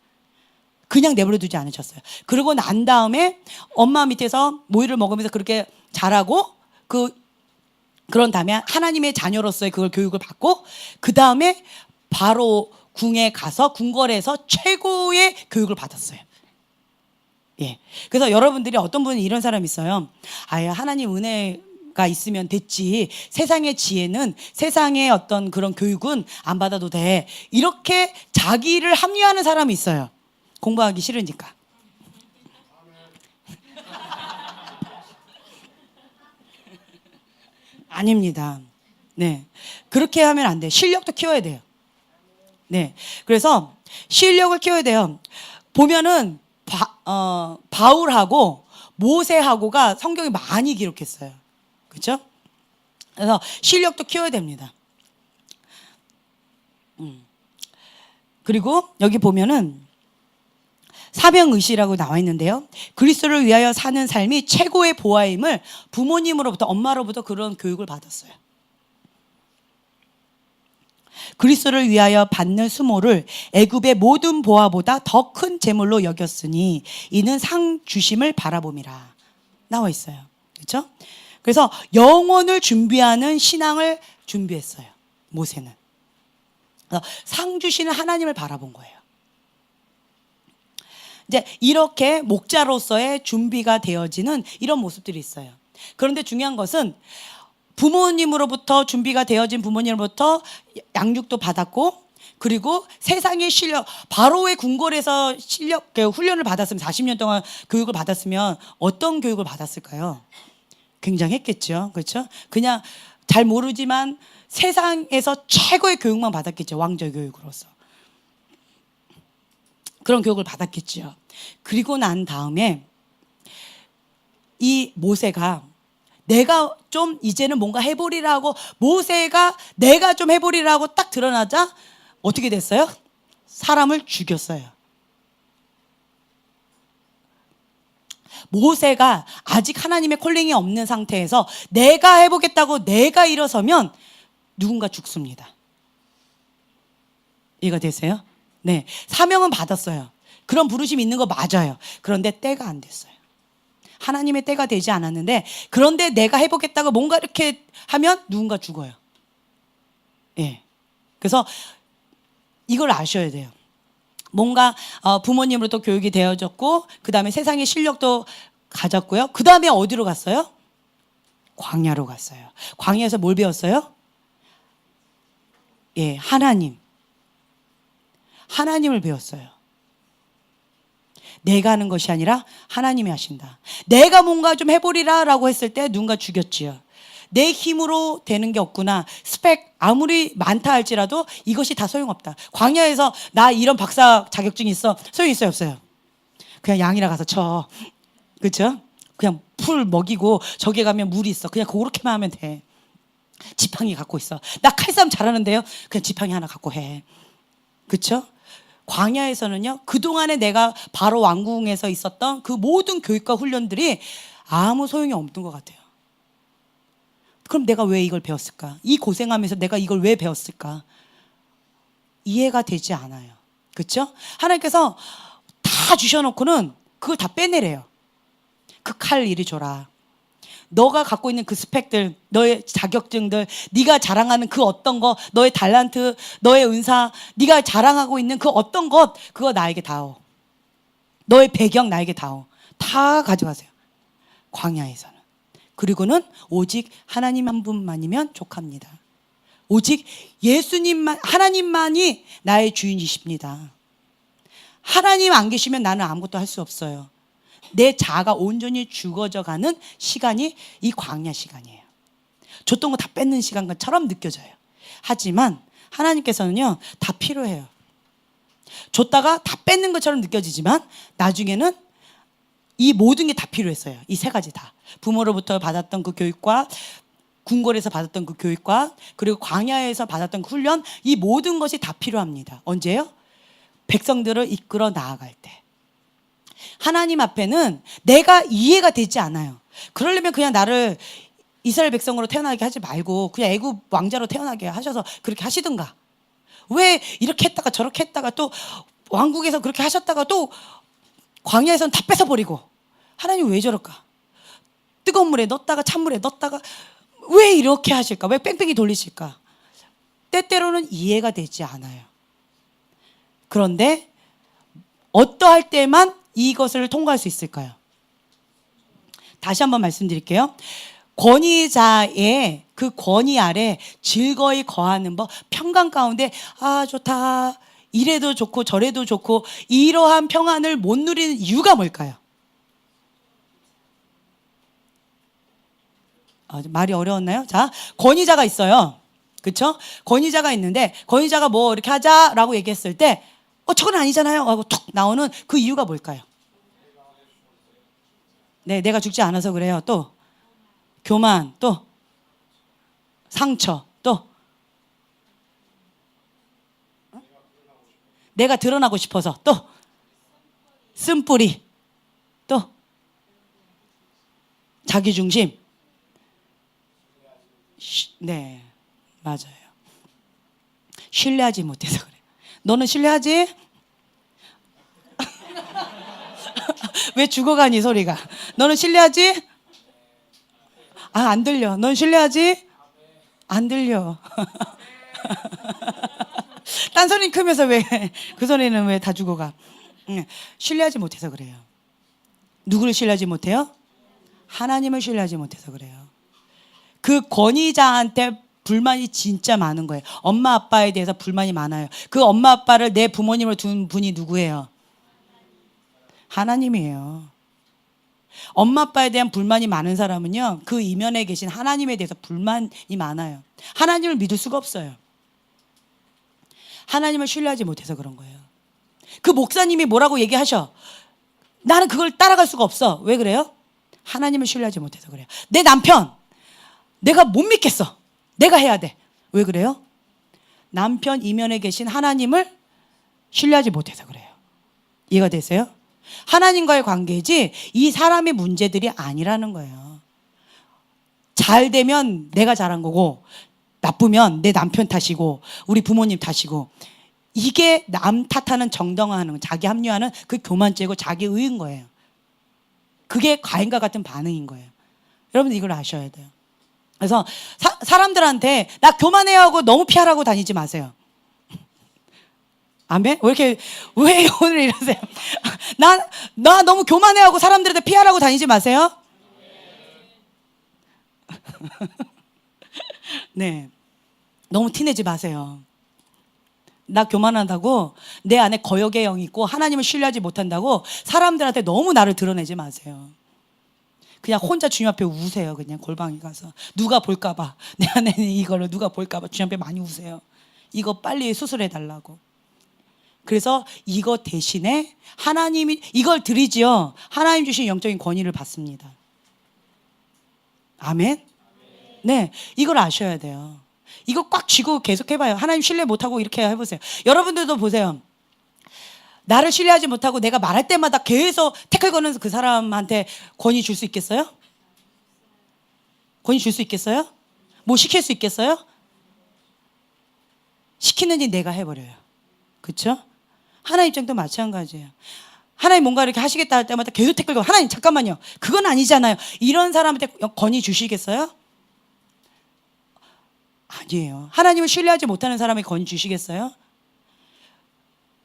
그냥 내버려 두지 않으셨어요. 그러고 난 다음에 엄마 밑에서 모이를 먹으면서 그렇게 자라고 그런 다음에 하나님의 자녀로서의 그걸 교육을 받고, 그 다음에 바로 궁에 가서 궁궐에서 최고의 교육을 받았어요. 예. 그래서 여러분들이 어떤 분은 이런 사람이 있어요. 아예 하나님 은혜가 있으면 됐지. 세상의 지혜는, 세상의 어떤 그런 교육은 안 받아도 돼. 이렇게 자기를 합리화하는 사람이 있어요. 공부하기 싫으니까. 아닙니다. 네. 그렇게 하면 안 돼요. 실력도 키워야 돼요. 네. 그래서 실력을 키워야 돼요. 보면은 바울하고 모세하고가 성경에 많이 기록했어요. 그렇죠? 그래서 실력도 키워야 됩니다. 그리고 여기 보면은 사명의시라고 나와 있는데요. 그리스도를 위하여 사는 삶이 최고의 보아임을 부모님으로부터, 엄마로부터 그런 교육을 받았어요. 그리스도를 위하여 받는 수모를 애굽의 모든 보화보다 더 큰 재물로 여겼으니 이는 상 주심을 바라봄이라 나와 있어요. 그렇죠? 그래서 영원을 준비하는 신앙을 준비했어요. 모세는. 그래서 상 주시는 하나님을 바라본 거예요. 이제 이렇게 목자로서의 준비가 되어지는 이런 모습들이 있어요. 그런데 중요한 것은 부모님으로부터 준비가 되어진 부모님으로부터 양육도 받았고, 그리고 세상의 실력, 바로의 궁궐에서 훈련을 받았으면, 40년 동안 교육을 받았으면 어떤 교육을 받았을까요? 굉장했겠죠. 그렇죠? 그냥 잘 모르지만 세상에서 최고의 교육만 받았겠죠. 왕조 교육으로서. 그런 교육을 받았겠죠. 그리고 난 다음에 이 모세가 내가 좀 이제는 뭔가 해보리라고, 모세가 내가 좀 해보리라고 딱 드러나자 어떻게 됐어요? 사람을 죽였어요. 모세가 아직 하나님의 콜링이 없는 상태에서 내가 해보겠다고 내가 일어서면 누군가 죽습니다. 이해가 되세요? 네, 사명은 받았어요. 그런 부르심이 있는 거 맞아요. 그런데 때가 안 됐어요. 하나님의 때가 되지 않았는데, 그런데 내가 해보겠다고 뭔가 이렇게 하면 누군가 죽어요. 예. 그래서 이걸 아셔야 돼요. 뭔가 부모님으로부터 교육이 되어졌고, 그 다음에 세상의 실력도 가졌고요. 그 다음에 어디로 갔어요? 광야로 갔어요. 광야에서 뭘 배웠어요? 예, 하나님을 배웠어요. 내가 하는 것이 아니라 하나님이 하신다. 내가 뭔가 좀 해보리라 라고 했을 때 누군가 죽였지요. 내 힘으로 되는 게 없구나. 스펙 아무리 많다 할지라도 이것이 다 소용없다. 광야에서 나 이런 박사 자격증이 있어. 소용 있어요, 없어요? 그냥 양이나 가서 쳐. 그렇죠? 그냥 풀 먹이고 저기 가면 물이 있어. 그냥 그렇게만 하면 돼. 지팡이 갖고 있어. 나 칼싸움 잘하는데요. 그냥 지팡이 하나 갖고 해. 그렇죠? 광야에서는요. 그동안에 내가 바로 왕궁에서 있었던 그 모든 교육과 훈련들이 아무 소용이 없는 것 같아요. 그럼 내가 왜 이걸 배웠을까? 이 고생하면서 내가 이걸 왜 배웠을까? 이해가 되지 않아요. 그렇죠? 하나님께서 다 주셔놓고는 그걸 다 빼내래요. 그 칼 이리 줘라. 너가 갖고 있는 그 스펙들, 너의 자격증들, 네가 자랑하는 그 어떤 거, 너의 달란트, 너의 은사, 네가 자랑하고 있는 그 어떤 것, 그거 나에게 다오. 너의 배경 나에게 다오. 다 가져가세요. 광야에서는. 그리고는 오직 하나님 한 분만이면 족합니다. 오직 예수님만, 하나님만이 나의 주인이십니다. 하나님 안 계시면 나는 아무것도 할 수 없어요. 내 자아가 온전히 죽어져 가는 시간이 이 광야 시간이에요. 줬던 거 다 뺏는 시간처럼 느껴져요. 하지만 하나님께서는요, 다 필요해요. 줬다가 다 뺏는 것처럼 느껴지지만 나중에는 이 모든 게 다 필요했어요. 이 세 가지 다. 부모로부터 받았던 그 교육과, 궁궐에서 받았던 그 교육과, 그리고 광야에서 받았던 그 훈련, 이 모든 것이 다 필요합니다. 언제요? 백성들을 이끌어 나아갈 때. 하나님 앞에는 내가 이해가 되지 않아요. 그러려면 그냥 나를 이스라엘 백성으로 태어나게 하지 말고 그냥 애굽 왕자로 태어나게 하셔서 그렇게 하시든가. 왜 이렇게 했다가 저렇게 했다가 또 왕국에서 그렇게 하셨다가 또 광야에서는 다 뺏어버리고. 하나님 왜 저럴까? 뜨거운 물에 넣었다가 찬물에 넣었다가 왜 이렇게 하실까? 왜 뺑뺑이 돌리실까? 때때로는 이해가 되지 않아요. 그런데 어떠할 때만 이것을 통과할 수 있을까요? 다시 한번 말씀드릴게요. 권위자의 그 권위 아래 즐거이 거하는 법, 평강 가운데 아 좋다, 이래도 좋고 저래도 좋고, 이러한 평안을 못 누리는 이유가 뭘까요? 말이 어려웠나요? 자, 권위자가 있어요. 그렇죠? 권위자가 있는데 권위자가 뭐 이렇게 하자라고 얘기했을 때 저건 아니잖아요 하고 툭 나오는 그 이유가 뭘까요? 네, 내가 죽지 않아서 그래요. 또 교만, 또 상처, 또 내가 드러나고 싶어서, 또 쓴뿌리, 또 자기중심. 네, 맞아요. 신뢰하지 못해서 그래요. 너는 신뢰하지? 왜 죽어가니 소리가? 너는 신뢰하지? 안 들려. 넌 신뢰하지? 안 들려. 딴 소리는 크면서 왜 그 소리는 왜 다 죽어가? 신뢰하지 못해서 그래요. 누구를 신뢰하지 못해요? 하나님을 신뢰하지 못해서 그래요. 그 권위자한테 불만이 진짜 많은 거예요. 엄마 아빠에 대해서 불만이 많아요. 그 엄마 아빠를 내 부모님으로 둔 분이 누구예요? 하나님이에요. 엄마 아빠에 대한 불만이 많은 사람은요, 그 이면에 계신 하나님에 대해서 불만이 많아요. 하나님을 믿을 수가 없어요. 하나님을 신뢰하지 못해서 그런 거예요. 그 목사님이 뭐라고 얘기하셔. 나는 그걸 따라갈 수가 없어. 왜 그래요? 하나님을 신뢰하지 못해서 그래요. 내 남편, 내가 못 믿겠어. 내가 해야 돼. 왜 그래요? 남편 이면에 계신 하나님을 신뢰하지 못해서 그래요. 이해가 되세요? 하나님과의 관계지 이 사람의 문제들이 아니라는 거예요. 잘 되면 내가 잘한 거고, 나쁘면 내 남편 탓이고 우리 부모님 탓이고, 이게 남 탓하는 정당화하는, 자기 합리화하는 그 교만죄고 자기 의인 거예요. 그게 과인과 같은 반응인 거예요. 여러분들 이걸 아셔야 돼요. 그래서 사람들한테 나 교만해야 하고 너무 피하라고 다니지 마세요. 아멘? 왜 오늘 이러세요? 나 너무 교만해야 하고 사람들한테 피하라고 다니지 마세요. 네. 너무 티내지 마세요. 나 교만하다고 내 안에 거역의 영이 있고 하나님을 신뢰하지 못한다고 사람들한테 너무 나를 드러내지 마세요. 그냥 혼자 주님 앞에 우세요. 그냥 골방에 가서 누가 볼까봐, 내 안에 이거를 누가 볼까봐 주님 앞에 많이 우세요. 이거 빨리 수술해 달라고. 그래서 이거 대신에 하나님이 이걸 드리지요. 하나님 주신 영적인 권위를 받습니다. 아멘. 네, 이걸 아셔야 돼요. 이거 꽉 쥐고 계속 해봐요. 하나님 신뢰 못하고 이렇게 해보세요. 여러분들도 보세요. 나를 신뢰하지 못하고 내가 말할 때마다 계속 태클 거는 그 사람한테 권위 줄 수 있겠어요? 권위 줄 수 있겠어요? 뭐 시킬 수 있겠어요? 시키는 일 내가 해버려요. 그렇죠? 하나님 입장도 마찬가지예요. 하나님 뭔가 이렇게 하시겠다 할 때마다 계속 태클 걸고 하나님 잠깐만요. 그건 아니잖아요. 이런 사람한테 권위 주시겠어요? 아니에요. 하나님을 신뢰하지 못하는 사람에게 권위 주시겠어요?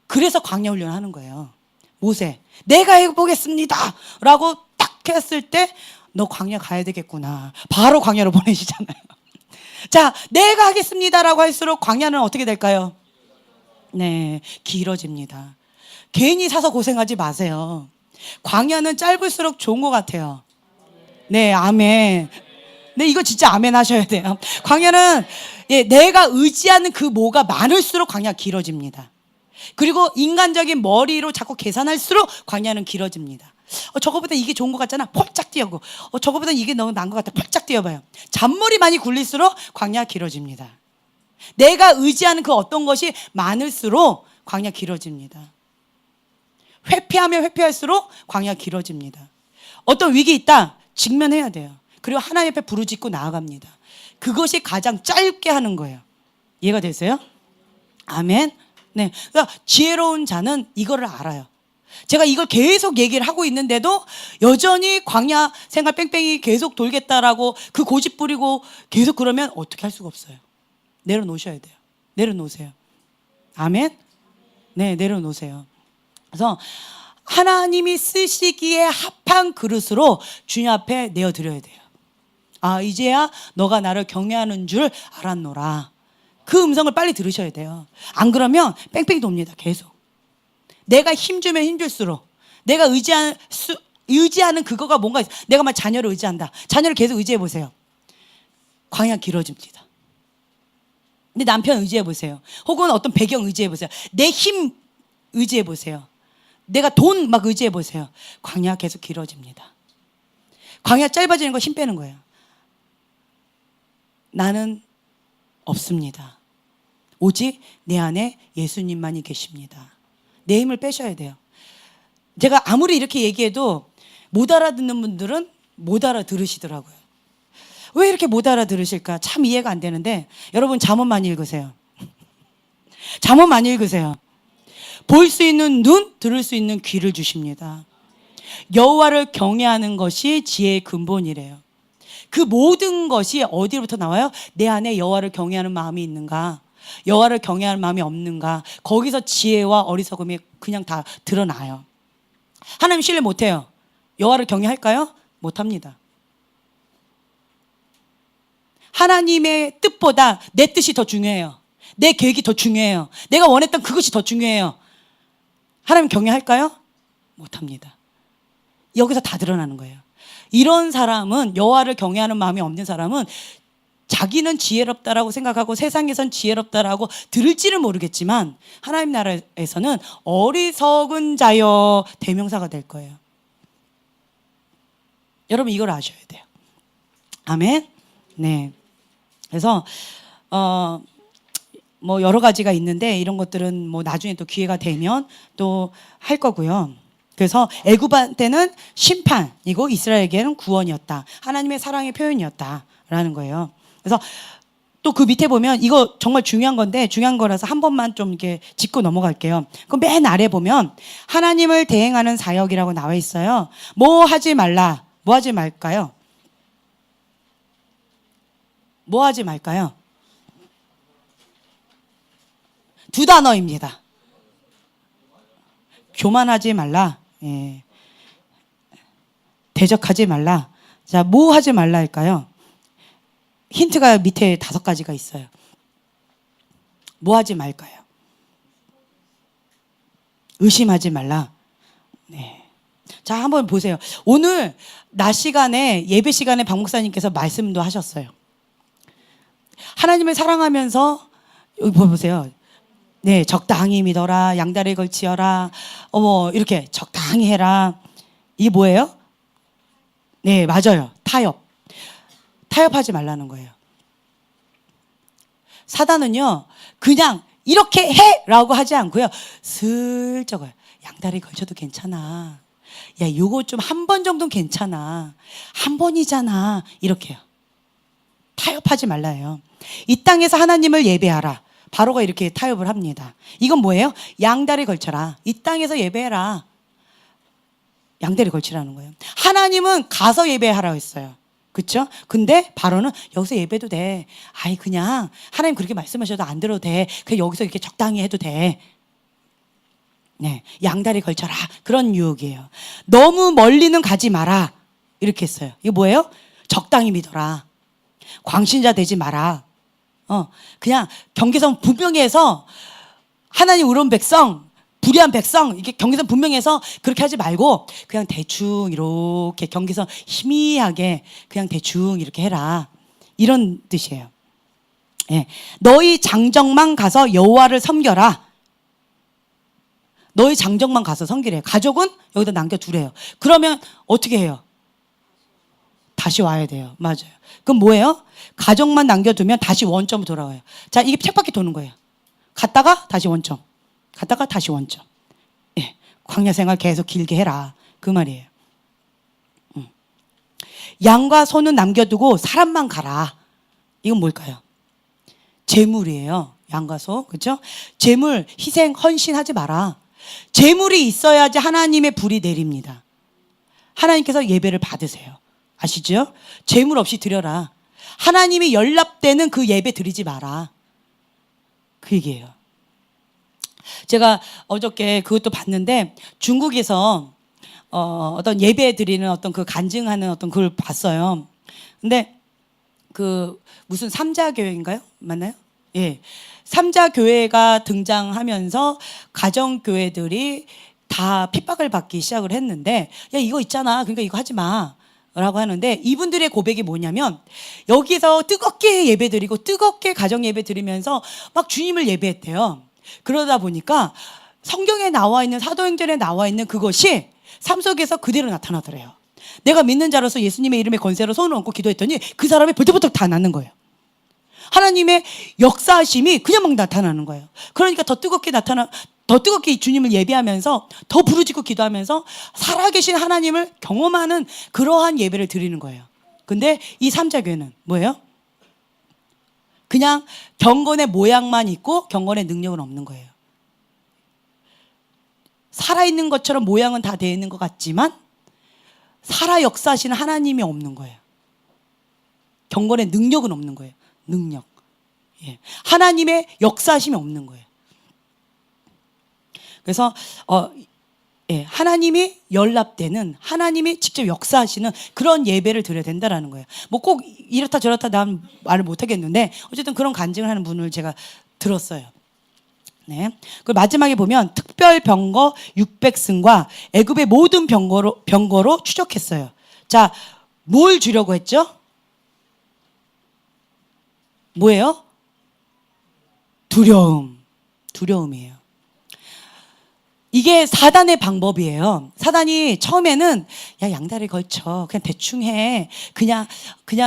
그래서 광야 훈련을 하는 거예요. 모세, 내가 해보겠습니다 라고 딱 했을 때 너 광야 가야 되겠구나. 바로 광야로 보내시잖아요. 자, 내가 하겠습니다라고 할수록 광야는 어떻게 될까요? 네, 길어집니다. 괜히 사서 고생하지 마세요. 광야는 짧을수록 좋은 것 같아요. 네, 아멘. 네, 이거 진짜 아멘 하셔야 돼요. 광야는 내가 의지하는 그 뭐가 많을수록 광야 길어집니다. 그리고 인간적인 머리로 자꾸 계산할수록 광야는 길어집니다. 저거보다 이게 좋은 것 같잖아. 펄짝 뛰어고. 저거보다 이게 너무 나은 것 같아. 펄짝 뛰어봐요. 잔머리 많이 굴릴수록 광야 길어집니다. 내가 의지하는 그 어떤 것이 많을수록 광야 길어집니다. 회피하면 회피할수록 광야 길어집니다. 어떤 위기 있다. 직면해야 돼요. 그리고 하나님 앞에 부르짖고 나아갑니다. 그것이 가장 짧게 하는 거예요. 이해가 되세요? 아멘. 네, 그러니까 지혜로운 자는 이거를 알아요. 제가 이걸 계속 얘기를 하고 있는데도 여전히 광야 생활 뺑뺑이 계속 돌겠다라고 그 고집 부리고 계속 그러면 어떻게 할 수가 없어요. 내려놓으셔야 돼요. 내려놓으세요. 아멘. 네, 내려놓으세요. 그래서 하나님이 쓰시기에 합한 그릇으로 주님 앞에 내어드려야 돼요. 아, 이제야 너가 나를 경외하는 줄 알았노라. 그 음성을 빨리 들으셔야 돼요. 안 그러면 뺑뺑이 돕니다. 계속. 내가 힘주면 힘줄수록 내가 의지하는 그거가 뭔가 있어. 내가 막 자녀를 의지한다. 자녀를 계속 의지해 보세요. 광야 길어집니다. 근데 남편 의지해 보세요. 혹은 어떤 배경 의지해 보세요. 내 힘 의지해 보세요. 내가 돈 막 의지해 보세요. 광야 계속 길어집니다. 광야 짧아지는 거 힘 빼는 거예요. 나는 없습니다. 오직 내 안에 예수님만이 계십니다. 내 힘을 빼셔야 돼요. 제가 아무리 이렇게 얘기해도 못 알아듣는 분들은 못 알아들으시더라고요. 왜 이렇게 못 알아들으실까? 참 이해가 안 되는데 여러분 잠언 많이 읽으세요. 잠언 많이 읽으세요. 볼 수 있는 눈, 들을 수 있는 귀를 주십니다. 여호와를 경외하는 것이 지혜의 근본이래요. 그 모든 것이 어디로부터 나와요? 내 안에 여호와를 경외하는 마음이 있는가? 여호와를 경외하는 마음이 없는가? 거기서 지혜와 어리석음이 그냥 다 드러나요. 하나님 신뢰 못해요. 여호와를 경외할까요? 못합니다. 하나님의 뜻보다 내 뜻이 더 중요해요. 내 계획이 더 중요해요. 내가 원했던 그것이 더 중요해요. 하나님 경외할까요? 못합니다. 여기서 다 드러나는 거예요. 이런 사람은, 여호와를 경외하는 마음이 없는 사람은 자기는 지혜롭다라고 생각하고 세상에선 지혜롭다라고 들을지는 모르겠지만 하나님 나라에서는 어리석은 자여 대명사가 될 거예요. 여러분 이걸 아셔야 돼요. 아멘. 네. 그래서 뭐 여러 가지가 있는데 이런 것들은 뭐 나중에 또 기회가 되면 또 할 거고요. 그래서 애굽한테는 심판이고 이스라엘에게는 구원이었다. 하나님의 사랑의 표현이었다라는 거예요. 그래서 또 그 밑에 보면 이거 정말 중요한 건데 중요한 거라서 한 번만 좀 이렇게 짚고 넘어갈게요. 그 맨 아래 보면 하나님을 대행하는 사역이라고 나와 있어요. 뭐 하지 말라. 뭐 하지 말까요? 뭐 하지 말까요? 두 단어입니다. 교만하지 말라. 예. 대적하지 말라. 자, 뭐 하지 말라 할까요? 힌트가 밑에 5가지가 있어요. 뭐 하지 말까요? 의심하지 말라. 네. 자, 한번 보세요. 오늘 낮 시간에 예배 시간에 박 목사님께서 말씀도 하셨어요. 하나님을 사랑하면서 여기 보세요. 네, 적당히 믿어라. 양다리 걸치어라. 어머, 이렇게 적당히 해라. 이게 뭐예요? 네, 맞아요. 타협. 타협하지 말라는 거예요. 사단은요, 그냥 이렇게 해! 라고 하지 않고요. 슬쩍 양다리 걸쳐도 괜찮아. 야, 요거 좀 한 번 정도는 괜찮아. 한 번이잖아. 이렇게요. 타협하지 말라요. 이 땅에서 하나님을 예배하라. 바로가 이렇게 타협을 합니다. 이건 뭐예요? 양다리 걸쳐라. 이 땅에서 예배해라. 양다리 걸치라는 거예요. 하나님은 가서 예배하라고 했어요. 그렇죠? 근데 바로는 여기서 예배도 돼. 아이 그냥 하나님 그렇게 말씀하셔도 안 들어도 돼. 그냥 여기서 이렇게 적당히 해도 돼. 네, 양다리 걸쳐라. 그런 유혹이에요. 너무 멀리는 가지 마라. 이렇게 했어요. 이거 뭐예요? 적당히 믿어라. 광신자 되지 마라. 그냥 경계선 분명히 해서 하나님 의로운 백성, 불의한 백성, 이게 경계선 분명히 해서 그렇게 하지 말고 그냥 대충 이렇게 경계선 희미하게 그냥 대충 이렇게 해라. 이런 뜻이에요. 예. 너희 장정만 가서 여호와를 섬겨라. 너희 장정만 가서 섬기래요. 가족은 여기다 남겨두래요. 그러면 어떻게 해요? 다시 와야 돼요. 맞아요. 그럼 뭐예요? 가족만 남겨두면 다시 원점으로 돌아와요. 자, 이게 책바퀴 도는 거예요. 갔다가 다시 원점. 갔다가 다시 원점. 예. 광야 생활 계속 길게 해라. 그 말이에요. 양과 소는 남겨두고 사람만 가라. 이건 뭘까요? 재물이에요. 양과 소. 그렇죠? 재물, 희생, 헌신하지 마라. 재물이 있어야지 하나님의 불이 내립니다. 하나님께서 예배를 받으세요. 아시죠? 재물 없이 드려라. 하나님이 연락되는 그 예배 드리지 마라. 그 얘기예요. 제가 어저께 그것도 봤는데 중국에서 어떤 예배 드리는 어떤 그 간증하는 어떤 그걸 봤어요. 근데 그 무슨 삼자교회인가요? 맞나요? 예. 삼자교회가 등장하면서 가정교회들이 다 핍박을 받기 시작을 했는데 야 이거 있잖아. 그러니까 이거 하지 마. 라고 하는데 이분들의 고백이 뭐냐면 여기서 뜨겁게 예배 드리고 뜨겁게 가정 예배 드리면서 막 주님을 예배했대요. 그러다 보니까 성경에 나와 있는 사도행전에 나와 있는 그것이 삶 속에서 그대로 나타나더래요. 내가 믿는 자로서 예수님의 이름의 권세로 손을 얹고 기도했더니 그 사람이 벌떡벌떡 다 낫는 거예요. 하나님의 역사하심이 그냥 막 나타나는 거예요. 그러니까 더 뜨겁게 주님을 예배하면서 더 부르짖고 기도하면서 살아계신 하나님을 경험하는 그러한 예배를 드리는 거예요. 근데 이 삼자교회는 뭐예요? 그냥 경건의 모양만 있고 경건의 능력은 없는 거예요. 살아있는 것처럼 모양은 다 되어 있는 것 같지만 살아 역사하시는 하나님이 없는 거예요. 경건의 능력은 없는 거예요. 능력. 예. 하나님의 역사하심이 없는 거예요. 그래서 예, 하나님이 연락되는 하나님이 직접 역사하시는 그런 예배를 드려야 된다라는 거예요. 뭐 꼭 이렇다 저렇다 난 말을 못 하겠는데 어쨌든 그런 간증을 하는 분을 제가 들었어요. 네. 그 마지막에 보면 특별 병거 600승과 애굽의 모든 병거로 추적했어요. 자, 뭘 주려고 했죠? 뭐예요? 두려움이에요. 이게 사단의 방법이에요. 사단이 처음에는 야 양다리 걸쳐 그냥 대충 해 그냥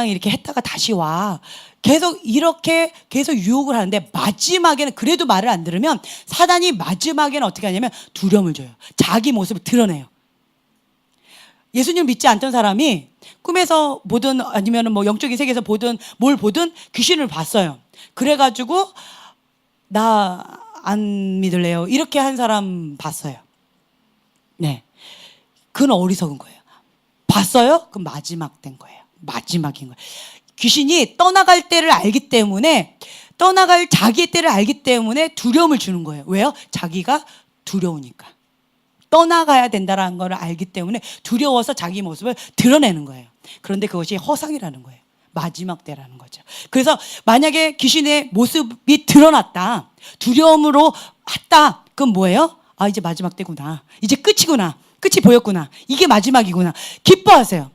이렇게 했다가 다시 와 계속 유혹을 하는데 마지막에는 그래도 말을 안 들으면 사단이 마지막에는 어떻게 하냐면 두려움을 줘요. 자기 모습을 드러내요. 예수님 믿지 않던 사람이 꿈에서 보든 아니면 뭐 영적인 세계에서 보든 뭘 보든 귀신을 봤어요. 그래가지고 나 안 믿을래요. 이렇게 한 사람 봤어요. 네. 그건 어리석은 거예요. 봤어요? 그럼 마지막 된 거예요. 마지막인 거예요. 귀신이 떠나갈 때를 알기 때문에 떠나갈 자기의 때를 알기 때문에 두려움을 주는 거예요. 왜요? 자기가 두려우니까. 떠나가야 된다는 걸 알기 때문에 두려워서 자기 모습을 드러내는 거예요. 그런데 그것이 허상이라는 거예요. 마지막 때라는 거죠. 그래서 만약에 귀신의 모습이 드러났다. 두려움으로 왔다. 그럼 뭐예요? 아, 이제 마지막 때구나. 이제 끝이구나. 끝이 보였구나. 이게 마지막이구나. 기뻐하세요.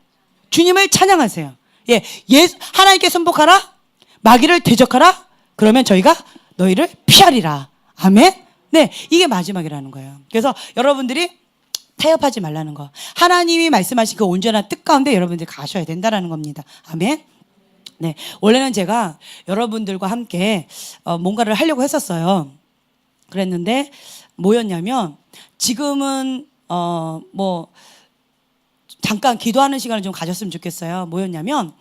주님을 찬양하세요. 예, 하나님께 순복하라. 마귀를 대적하라. 그러면 저희가 너희를 피하리라. 아멘? 네, 이게 마지막이라는 거예요. 그래서 여러분들이 타협하지 말라는 거. 하나님이 말씀하신 그 온전한 뜻 가운데 여러분들이 가셔야 된다는 겁니다. 아멘? 네, 원래는 제가 여러분들과 함께 뭔가를 하려고 했었어요. 그랬는데 뭐였냐면 지금은 뭐 잠깐 기도하는 시간을 좀 가졌으면 좋겠어요. 뭐였냐면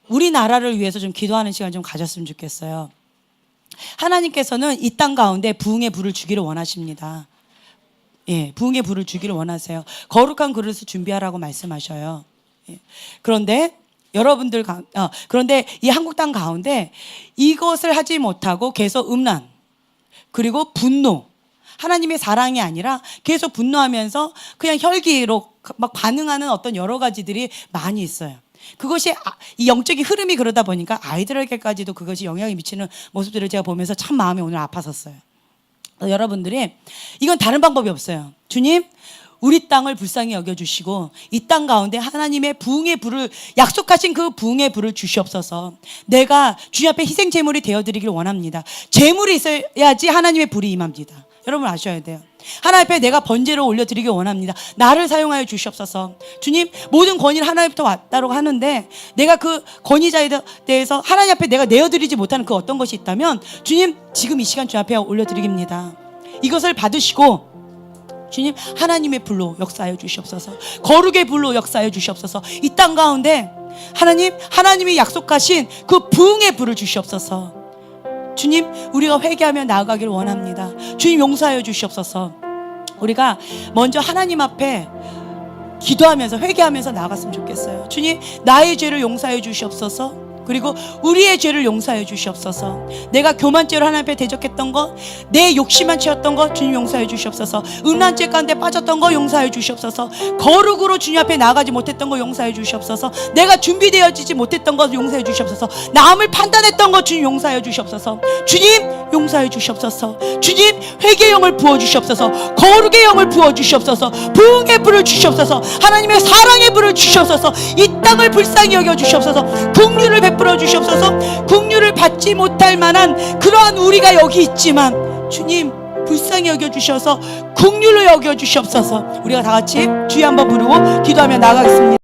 우리나라를 위해서 좀 기도하는 시간 좀 가졌으면 좋겠어요. 하나님께서는 이 땅 가운데 부흥의 불을 주기를 원하십니다. 예, 부흥의 불을 주기를 원하세요. 거룩한 그릇을 준비하라고 말씀하셔요. 예. 그런데 여러분들 그런데 이 한국 땅 가운데 이것을 하지 못하고 계속 음란 그리고 분노, 하나님의 사랑이 아니라 계속 분노하면서 그냥 혈기로 막 반응하는 어떤 여러 가지들이 많이 있어요. 그것이 이 영적인 흐름이 그러다 보니까 아이들에게까지도 그것이 영향이 미치는 모습들을 제가 보면서 참 마음이 오늘 아팠었어요. 여러분들이 이건 다른 방법이 없어요. 주님, 우리 땅을 불쌍히 여겨주시고 이 땅 가운데 하나님의 부흥의 불을 약속하신 그 부흥의 불을 주시옵소서. 내가 주님 앞에 희생 제물이 되어드리기를 원합니다. 제물이 있어야지 하나님의 불이 임합니다. 여러분 아셔야 돼요. 하나님 앞에 내가 번제로 올려드리길 원합니다. 나를 사용하여 주시옵소서. 주님, 모든 권위를 하나님부터 왔다고 하는데 내가 그 권위자에 대해서 하나님 앞에 내가 내어드리지 못하는 그 어떤 것이 있다면 주님, 지금 이 시간 주님 앞에 올려드립니다. 이것을 받으시고 주님, 하나님의 불로 역사하여 주시옵소서. 거룩의 불로 역사하여 주시옵소서. 이 땅 가운데 하나님이 약속하신 그 부흥의 불을 주시옵소서. 주님, 우리가 회개하며 나아가기를 원합니다. 주님, 용서하여 주시옵소서. 우리가 먼저 하나님 앞에 기도하면서 회개하면서 나아갔으면 좋겠어요. 주님, 나의 죄를 용서하여 주시옵소서. 그리고 우리의 죄를 용서하여 주시옵소서. 내가 교만죄로 하나님 앞에 대적했던 거, 내 욕심만 채웠던 거 주님 용서하여 주시옵소서. 음란죄 가운데 빠졌던 거 용서하여 주시옵소서. 거룩으로 주님 앞에 나아가지 못했던 거 용서하여 주시옵소서. 내가 준비되어지지 못했던 거 용서해 주시옵소서. 남을 판단했던 거 주님 용서하여 주시옵소서. 주님, 용서해 주시옵소서. 주님, 회개의 영을 부어 주시옵소서. 거룩의 영을 부어 주시옵소서. 부흥의 불을 주시옵소서. 하나님의 사랑의 불을 주시옵소서. 이 땅을 불쌍히 여겨 주시옵소서. 긍휼을 베풀어 주시옵소서. 긍휼을 받지 못할 만한 그러한 우리가 여기 있지만 주님, 불쌍히 여겨 주셔서 긍휼로 여겨 주시옵소서. 우리가 다 같이 주여 한번 부르고 기도하며 나아가겠습니다.